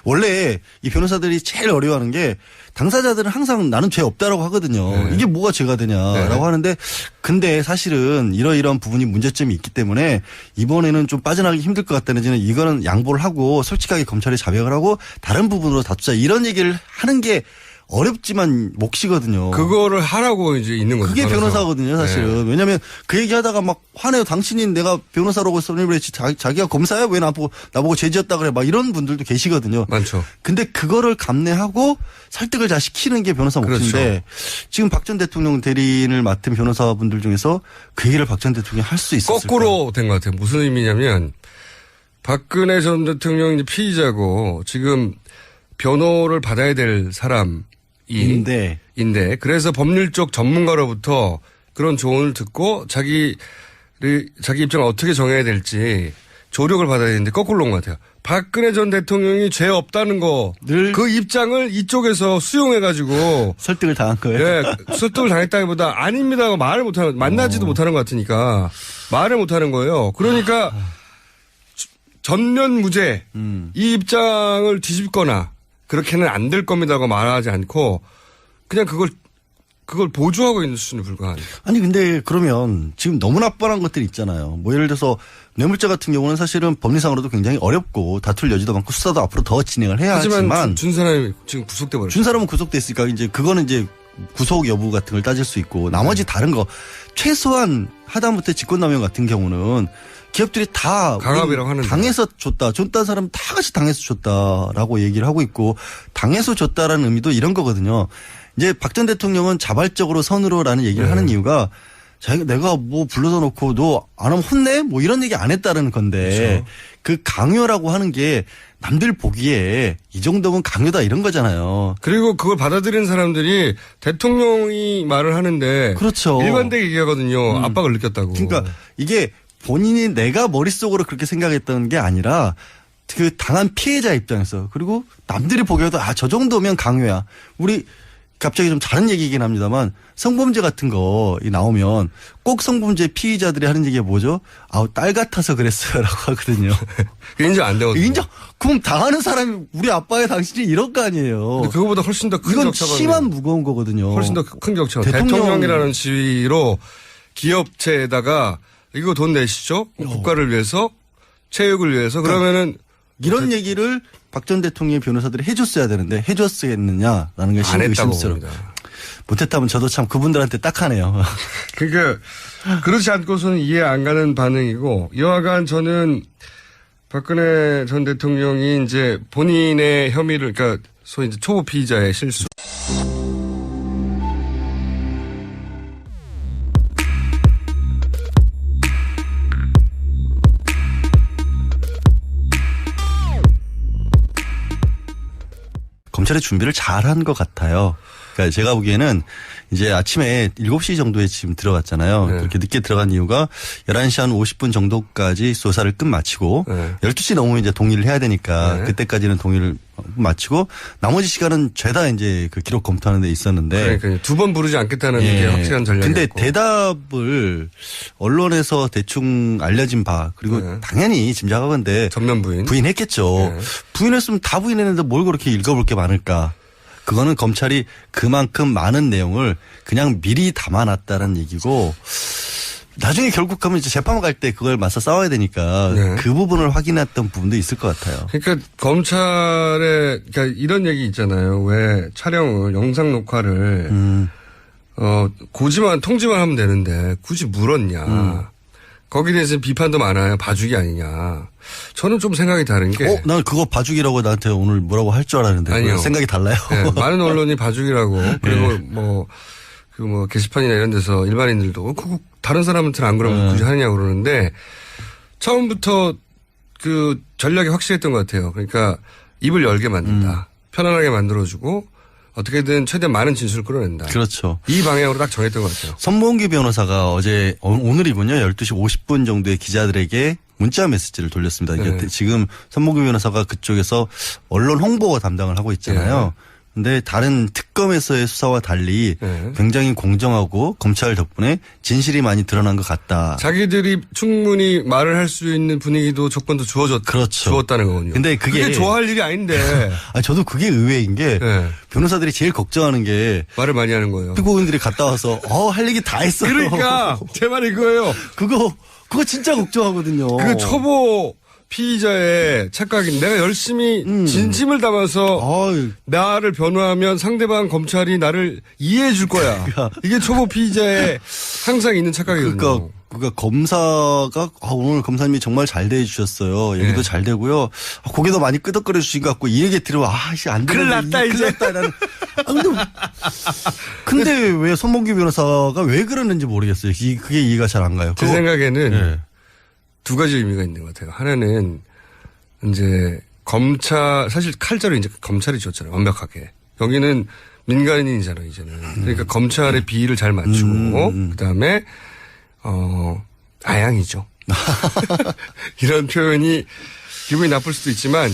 원래 이 변호사들이 제일 어려워하는 게 당사자들은 항상 나는 죄 없다라고 하거든요. 이게 뭐가 죄가 되냐라고 하는데 근데 사실은 이러이러한 부분이 문제점이 있기 때문에 이번에는 좀 빠져나가기 힘들 것 같다는 지는 이거는 양보를 하고 솔직하게 검찰에 자백을 하고 다른 부분으로 다투자 이런 얘기를 하는 게 어렵지만 몫이거든요. 그거를 하라고 이제 있는 거죠. 그게 변호사거든요, 사실은. 왜냐하면 그 얘기하다가 막 화내요. 당신이 내가 변호사라고 선임을 했지 자기가 검사야 왜 나보고 죄지었다 그래. 막 이런 분들도 계시거든요. 많죠. 근데 그거를 감내하고 설득을 잘 시키는 게 변호사 몫인데 그렇죠. 지금 박 전 대통령 대리인을 맡은 변호사분들 중에서 그 얘기를 박 전 대통령이 할 수 있었을까? 거꾸로 된 것 같아요. 무슨 의미냐면 박근혜 전 대통령이 이제 피의자고 지금 변호를 받아야 될 사람 인데 그래서 법률적 전문가로부터 그런 조언을 듣고 자기 입장을 어떻게 정해야 될지 조력을 받아야 되는데 거꾸로 온 것 같아요. 박근혜 전 대통령이 죄 없다는 거 그 입장을 이쪽에서 수용해가지고 설득을 당한 거예요. 네, 설득을 당했다기보다 아닙니다고 말을 못하는 만나지도 못하는 것 같으니까 말을 못하는 거예요. 그러니까 전면 무죄 이 입장을 뒤집거나 그렇게는 안 될 겁니다고 말하지 않고 그냥 그걸 보조하고 있는 수준에 불과한. 아니 근데 그러면 지금 너무나 뻔한 것들이 있잖아요. 뭐 예를 들어서 뇌물죄 같은 경우는 사실은 법리상으로도 굉장히 어렵고 다툴 여지도 많고 수사도 앞으로 더 진행을 해야 하지만 준 사람이 지금 구속돼 버렸어요. 준 사람은 구속됐으니까 이제 그거는 이제 구속 여부 같은 걸 따질 수 있고 나머지 다른 거 최소한 하다못해 직권남용 같은 경우는 기업들이 다 강압이라고 하는데 당해서 줬다. 줬다는 사람 다 같이 당해서 줬다라고 얘기를 하고 있고 당해서 줬다라는 의미도 이런 거거든요. 이제 박 전 대통령은 자발적으로 선으로라는 얘기를 하는 이유가 자기가 내가 뭐 불러다 놓고 너 안 하면 혼내? 뭐 이런 얘기 안 했다라는 건데 그렇죠. 그 강요라고 하는 게 남들 보기에 이 정도면 강요다 이런 거잖아요. 그리고 그걸 받아들이는 사람들이 대통령이 말을 하는데 그렇죠. 일관되게 얘기하거든요. 압박을 느꼈다고. 그러니까 이게 본인이 내가 머릿속으로 그렇게 생각했던 게 아니라 그 당한 피해자 입장에서 그리고 남들이 보기에도 저 정도면 강요야. 우리 갑자기 좀 다른 얘기이긴 합니다만 성범죄 같은 거 나오면 꼭 성범죄 피의자들이 하는 얘기가 뭐죠? 딸 같아서 그랬어요라고 하거든요. 인정 안 되거든요. 인정? 그럼 당하는 사람이 우리 아빠의 당신이 이럴 거 아니에요. 근데 그거보다 훨씬 더 큰 이건 격차가 심한 무거운 거거든요. 훨씬 더 큰 격차가. 대통령이라는 지위로 기업체에다가 이거 돈 내시죠? 국가를 위해서 체육을 위해서 그러면은 이런 얘기를 박 전 대통령의 변호사들이 해줬어야 되는데 해줬겠느냐라는 게 의심스러워요. 못했다면 저도 참 그분들한테 딱하네요. 그러니까 그렇지 않고서는 이해 안 가는 반응이고 여하간 저는 박근혜 전 대통령이 이제 본인의 혐의를 그러니까 소위 이제 초보 피의자의 실수. 검찰의 준비를 잘한 것 같아요. 그러니까 제가 보기에는 이제 아침에 7시 정도에 지금 들어갔잖아요. 네. 그렇게 늦게 들어간 이유가 11시 한 50분 정도까지 조사를 끝마치고 12시 넘으면 이제 동의를 해야 되니까 그때까지는 동의를 마치고 나머지 시간은 죄다 이제 그 기록 검토하는 데 있었는데. 그러니까 두 번 부르지 않겠다는 게 확실한 전략이었고. 근데 대답을 언론에서 대충 알려진 바 그리고 당연히 짐작하건대 전면 부인했겠죠. 부인했으면 다 부인했는데 뭘 그렇게 읽어볼 게 많을까. 그거는 검찰이 그만큼 많은 내용을 그냥 미리 담아놨다는 얘기고 나중에 결국 가면 이제 재판 갈 때 그걸 맞서 싸워야 되니까 그 부분을 확인했던 부분도 있을 것 같아요. 그러니까 검찰에 그러니까 이런 얘기 있잖아요. 왜 촬영을 영상 녹화를 통지만 하면 되는데 굳이 물었냐. 거기에 대해서 비판도 많아요. 봐주기 아니냐. 저는 좀 생각이 다른 게. 난 그거 봐주기라고 나한테 오늘 뭐라고 할 줄 알았는데. 아니요. 생각이 달라요. 네, 많은 언론이 봐주기라고. 그리고 게시판이나 이런 데서 일반인들도 다른 사람한테는 안 그러면 굳이 하느냐고 그러는데 처음부터 그 전략이 확실했던 것 같아요. 그러니까 입을 열게 만든다. 편안하게 만들어주고 어떻게든 최대한 많은 진술을 끌어낸다. 그렇죠. 이 방향으로 딱 정했던 것 같아요. 선봉규 변호사가 오늘이군요. 12시 50분 정도에 기자들에게 문자 메시지를 돌렸습니다. 네. 지금 선봉규 변호사가 그쪽에서 언론 홍보 담당을 하고 있잖아요. 근데 다른 특검에서의 수사와 달리 굉장히 공정하고 검찰 덕분에 진실이 많이 드러난 것 같다. 자기들이 충분히 말을 할 수 있는 분위기도 조건도 그렇죠. 주었다는 거군요. 근데 그게 좋아할 일이 아닌데. 저도 그게 의외인 게 변호사들이 제일 걱정하는 게 말을 많이 하는 거예요. 피고인들이 갔다 와서 할 얘기 다 했어요. 그러니까 제 말이 그거예요. 그거 진짜 걱정하거든요. 그 초보 피의자의 착각인 내가 열심히 진심을 담아서 나를 변호하면 상대방 검찰이 나를 이해해 줄 거야. 이게 초보 피의자의 항상 있는 착각이거든요. 그러니까 검사가 오늘 검사님이 정말 잘 대해주셨어요. 얘기도 잘 되고요. 고개도 많이 끄덕거려 주신 것 같고 이 얘기 들으면 안 되는데. 큰일 났다 이제. 근데 왜 손봉규 변호사가 왜 그러는지 모르겠어요. 그게 이해가 잘 안 가요. 제 생각에는 두 가지 의미가 있는 것 같아요. 하나는 이제 사실 칼자루 이제 검찰이 줬잖아요. 완벽하게. 여기는 민간인이잖아요, 이제는. 그러니까 검찰의 비위를 잘 맞추고 그다음에 아양이죠. 이런 표현이 기분이 나쁠 수도 있지만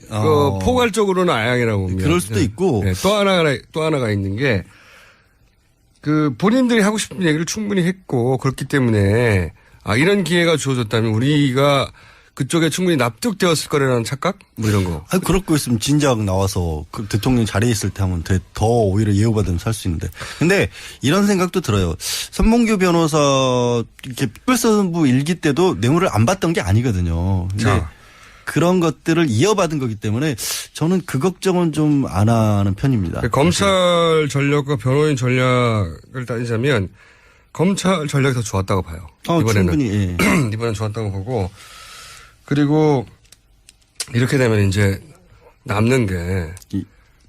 포괄적으로는 아양이라고 보면 그럴 수도 있고 또 하나가 있는 게 본인들이 하고 싶은 얘기를 충분히 했고 그렇기 때문에 이런 기회가 주어졌다면 우리가 그쪽에 충분히 납득되었을 거라는 착각? 뭐 이런 거. 그럴 거 있으면 진작 나와서 대통령 자리에 있을 때 하면 더 오히려 예우받으면 살 수 있는데. 근데 이런 생각도 들어요. 선봉규 변호사 이렇게 특별선부 일기 때도 뇌물을 안 받던 게 아니거든요. 근데 그런 것들을 이어받은 거기 때문에 저는 그 걱정은 좀 안 하는 편입니다. 검찰 전략과 변호인 전략을 따지자면 검찰 전략이 더 좋았다고 봐요. 이번에는. 충분히. 이번엔 좋았다고 보고 그리고 이렇게 되면 이제 남는 게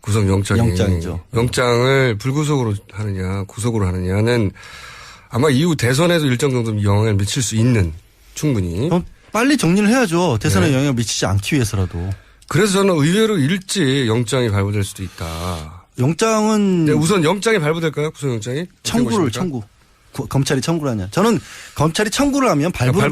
구속영장이죠. 영장을 불구속으로 하느냐 구속으로 하느냐는 아마 이후 대선에도 일정 정도 영향을 미칠 수 있는 충분히. 빨리 정리를 해야죠. 대선에 영향을 미치지 않기 위해서라도. 그래서 저는 의외로 일찍 영장이 발부될 수도 있다. 영장은. 우선 영장이 발부될까요? 구속영장이? 청구. 검찰이 청구를 하냐. 저는 검찰이 청구를 하면 발부는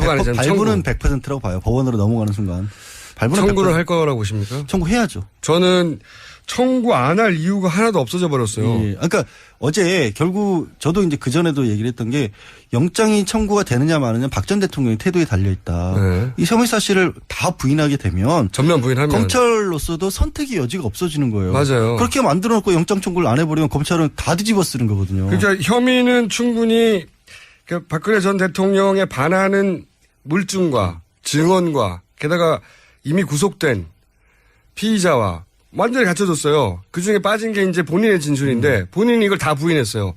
100%라고 봐요. 법원으로 넘어가는 순간. 청구를 할 거라고 보십니까? 청구해야죠. 저는 청구 안 할 이유가 하나도 없어져 버렸어요. 그러니까 어제 결국 저도 이제 그전에도 얘기를 했던 게 영장이 청구가 되느냐 마느냐 박 전 대통령의 태도에 달려있다. 이 혐의 사실을 다 부인하게 되면 전면 부인하면 검찰로서도 선택의 여지가 없어지는 거예요. 맞아요. 그렇게 만들어 놓고 영장 청구를 안 해버리면 검찰은 다 뒤집어 쓰는 거거든요. 그러니까 혐의는 충분히 박근혜 전 대통령에 반하는 물증과 증언과 게다가 이미 구속된 피의자와 완전히 갖춰졌어요. 그중에 빠진 게 이제 본인의 진술인데 본인이 이걸 다 부인했어요.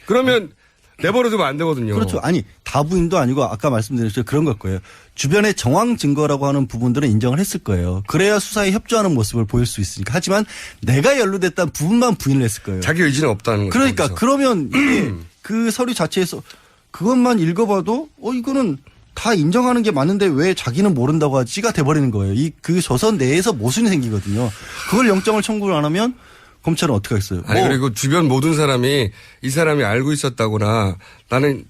그러면 내버려두면 안 되거든요. 그렇죠. 아니 다 부인도 아니고 아까 말씀드렸죠. 그런 걸 거예요. 주변에 정황 증거라고 하는 부분들은 인정을 했을 거예요. 그래야 수사에 협조하는 모습을 보일 수 있으니까. 하지만 내가 연루됐다는 부분만 부인을 했을 거예요. 자기 의지는 없다는 거죠. 그러니까 거기서. 그러면 이게 그 서류 자체에서 그것만 읽어봐도 이거는 다 인정하는 게 맞는데 왜 자기는 모른다고 하지가 돼버리는 거예요. 그 조선 내에서 모순이 생기거든요. 그걸 영장을 청구를 안 하면 검찰은 어떻게 하겠어요? 그리고 주변 모든 사람이 이 사람이 알고 있었다거나 나는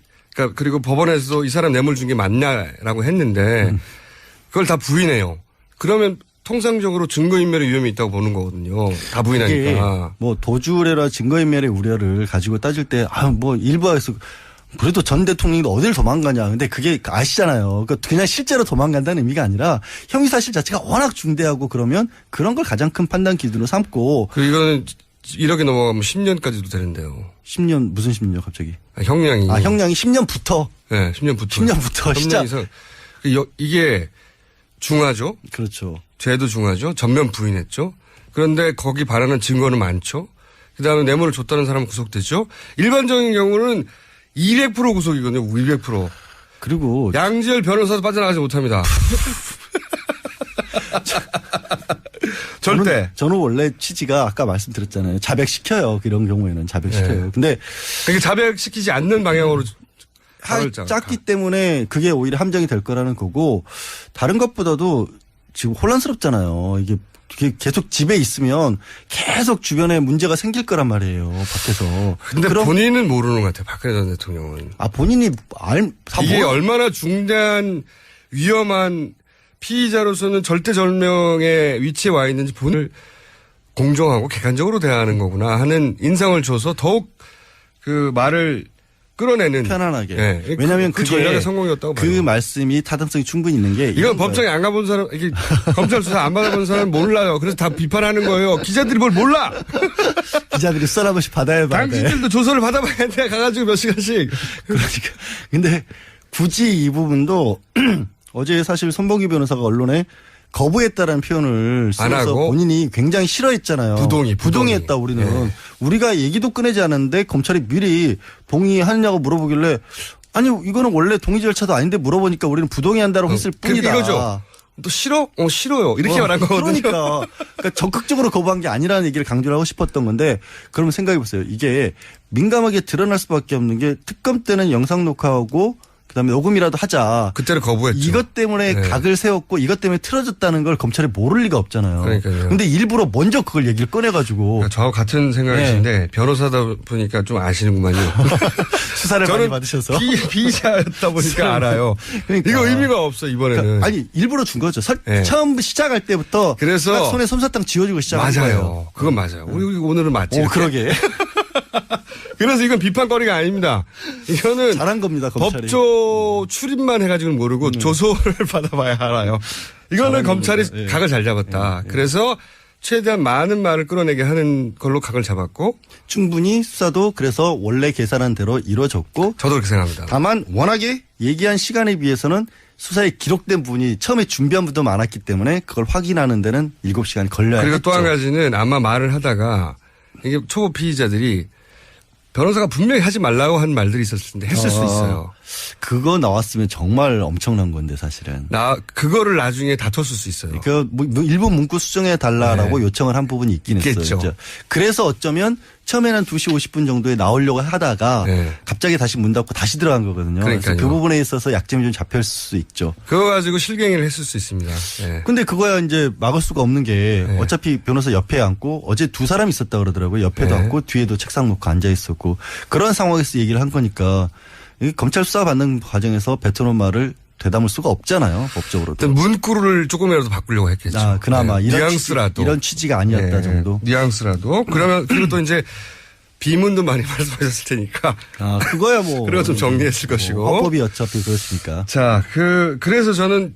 그리고 법원에서도 이 사람 뇌물 준 게 맞냐라고 했는데 그걸 다 부인해요. 그러면 통상적으로 증거인멸의 위험이 있다고 보는 거거든요. 다 부인하니까. 도주의뢰라 증거인멸의 우려를 가지고 따질 때 일부에서 그래도 전 대통령이 어딜 도망가냐. 근데 그게 아시잖아요. 그러니까 그냥 실제로 도망간다는 의미가 아니라 혐의 사실 자체가 워낙 중대하고 그러면 그런 걸 가장 큰 판단 기준으로 삼고. 이거는 이렇게 넘어가면 10년까지도 되는데요. 10년 무슨 10년요 갑자기? 형량이. 형량이 10년부터. 네, 10년부터. 10년부터 시작. 이상. 이게 중하죠. 그렇죠. 죄도 중하죠. 전면 부인했죠. 그런데 거기 바라는 증거는 많죠. 그다음에 뇌물을 줬다는 사람은 구속되죠. 일반적인 경우는 200% 구속이거든요. 200%. 그리고 양지열 변호사도 빠져나가지 못합니다. 절대. 저는 원래 취지가 아까 말씀드렸잖아요. 자백시켜요. 이런 경우에는 자백시켜요. 네. 근데 그게 자백시키지 않는 방향으로 작기 때문에 그게 오히려 함정이 될 거라는 거고 다른 것보다도 지금 혼란스럽잖아요. 이게 계속 집에 있으면 계속 주변에 문제가 생길 거란 말이에요. 밖에서. 근데 본인은 모르는 것 같아요. 박근혜 전 대통령은. 본인이 이게 얼마나 중대한 위험한 피의자로서는 절대절명의 위치에 와 있는지 본인을 공정하고 객관적으로 대하는 거구나 하는 인상을 줘서 더욱 그 말을 끌어내는 편안하게. 네. 왜냐하면 그 전략의 성공이었다고 봐요. 그 말씀이 타당성이 충분히 있는 게 이건 법정에 안 가본 사람, 이게 검찰 수사 안 받아본 사람 몰라요. 그래서 다 비판하는 거예요. 기자들이 뭘 몰라. 기자들이 수사 한 번씩 받아야 돼. 당신들도 조서를 받아봐야 돼. 가가지고 몇 시간씩. 그러니까. 근데 굳이 이 부분도 어제 사실 손범규 변호사가 언론에 거부했다라는 표현을 써서 본인이 굉장히 싫어했잖아요. 부동의했다 우리는. 네. 우리가 얘기도 꺼내지 않았는데 검찰이 미리 동의하느냐고 물어보길래 아니 이거는 원래 동의 절차도 아닌데 물어보니까 우리는 부동의한다고 했을 뿐이다. 이거죠. 또 싫어? 싫어요. 이렇게 말한 거거든요. 그러니까 적극적으로 거부한 게 아니라는 얘기를 강조를 하고 싶었던 건데 그러면 생각해 보세요. 이게 민감하게 드러날 수밖에 없는 게 특검 때는 영상 녹화하고 그다음에 녹음이라도 하자. 그때는 거부했죠. 이것 때문에 네. 각을 세웠고 이것 때문에 틀어졌다는 걸 검찰이 모를 리가 없잖아요. 그러니까요. 근데 일부러 먼저 그걸 얘기를 꺼내가지고. 그러니까 저하고 같은 생각이신데 네. 변호사다 보니까 좀 아시는구만요. 수사를 많이 받으셔서. 피의자였다 보니까 알아요. 그러니까. 이거 의미가 없어 이번에는. 그러니까 아니 일부러 준 거죠. 네. 처음 시작할 때부터 그래서 손에 솜사탕 쥐어주고 시작한 맞아요. 거예요. 그건 맞아요. 우리 오늘은 맞지. 그러게. 그래서 이건 비판거리가 아닙니다. 이거는 잘한 겁니다. 검찰이. 법조 출입만 해가지고는 모르고 조소를 받아봐야 알아요. 이거는 검찰이 네. 각을 잘 잡았다. 네. 그래서 최대한 많은 말을 끌어내게 하는 걸로 각을 잡았고 충분히 수사도 그래서 원래 계산한 대로 이루어졌고 저도 그렇게 생각합니다. 다만 워낙에 얘기한 시간에 비해서는 수사에 기록된 부분이 처음에 준비한 부분도 많았기 때문에 그걸 확인하는 데는 7시간이 걸려야 그리고 했죠. 또 한 가지는 아마 말을 하다가 이게 초보 피의자들이 변호사가 분명히 하지 말라고 한 말들이 있었을 텐데 했을 수 있어요. 그거 나왔으면 정말 엄청난 건데 사실은. 그거를 나중에 다퉜을 수 있어요. 일부 문구 수정해 달라라고 네. 요청을 한 부분이 있긴 있겠죠. 했어요. 그래서 어쩌면 처음에는 2시 50분 정도에 나오려고 하다가 네. 갑자기 다시 문 닫고 다시 들어간 거거든요. 그래서 그 부분에 있어서 약점이 좀 잡혔을 수 있죠. 그거 가지고 실갱이를 했을 수 있습니다. 네. 근데 그거야 이제 막을 수가 없는 게 네. 어차피 변호사 옆에 앉고 어제 2사람이 있었다 그러더라고요. 옆에도 네. 앉고 뒤에도 책상 놓고 앉아 있었고 그런 상황에서 얘기를 한 거니까 검찰 수사 받는 과정에서 뱉어놓은 말을 되담을 수가 없잖아요. 법적으로도. 문구를 조금이라도 바꾸려고 했겠죠. 그나마 네. 이런 뉘앙스라도. 이런 취지가 아니었다 네. 정도. 뉘앙스라도. 그러면 그리고 또 이제 비문도 많이 말씀하셨을 테니까. 그거야 뭐. 그거 좀 정리했을 것이고. 헌법이 어차피 그렇습니까. 자, 그래서 저는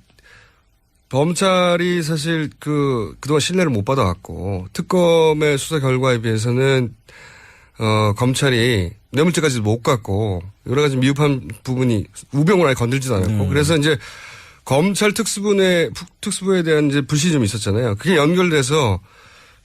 검찰이 사실 그동안 신뢰를 못 받아왔고 특검의 수사 결과에 비해서는 검찰이 뇌물죄까지 못 갔고 여러 가지 미흡한 부분이 우병우를 아예 건들지도 않았고 그래서 이제 검찰 특수부에 대한 이제 불신이 좀 있었잖아요. 그게 연결돼서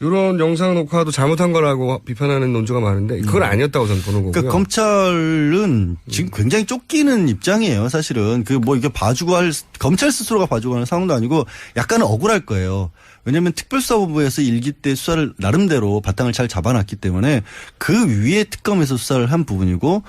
이런 영상 녹화도 잘못한 거라고 비판하는 논조가 많은데 그건 아니었다고 저는 보는 거고요. 그러니까 검찰은 지금 굉장히 쫓기는 입장이에요. 사실은 이게 봐주고 검찰 스스로가 봐주고 하는 상황도 아니고 약간은 억울할 거예요. 왜냐하면 특별수사본부에서 일기 때 수사를 나름대로 바탕을 잘 잡아놨기 때문에 그 위에 특검에서 수사를 한 부분이고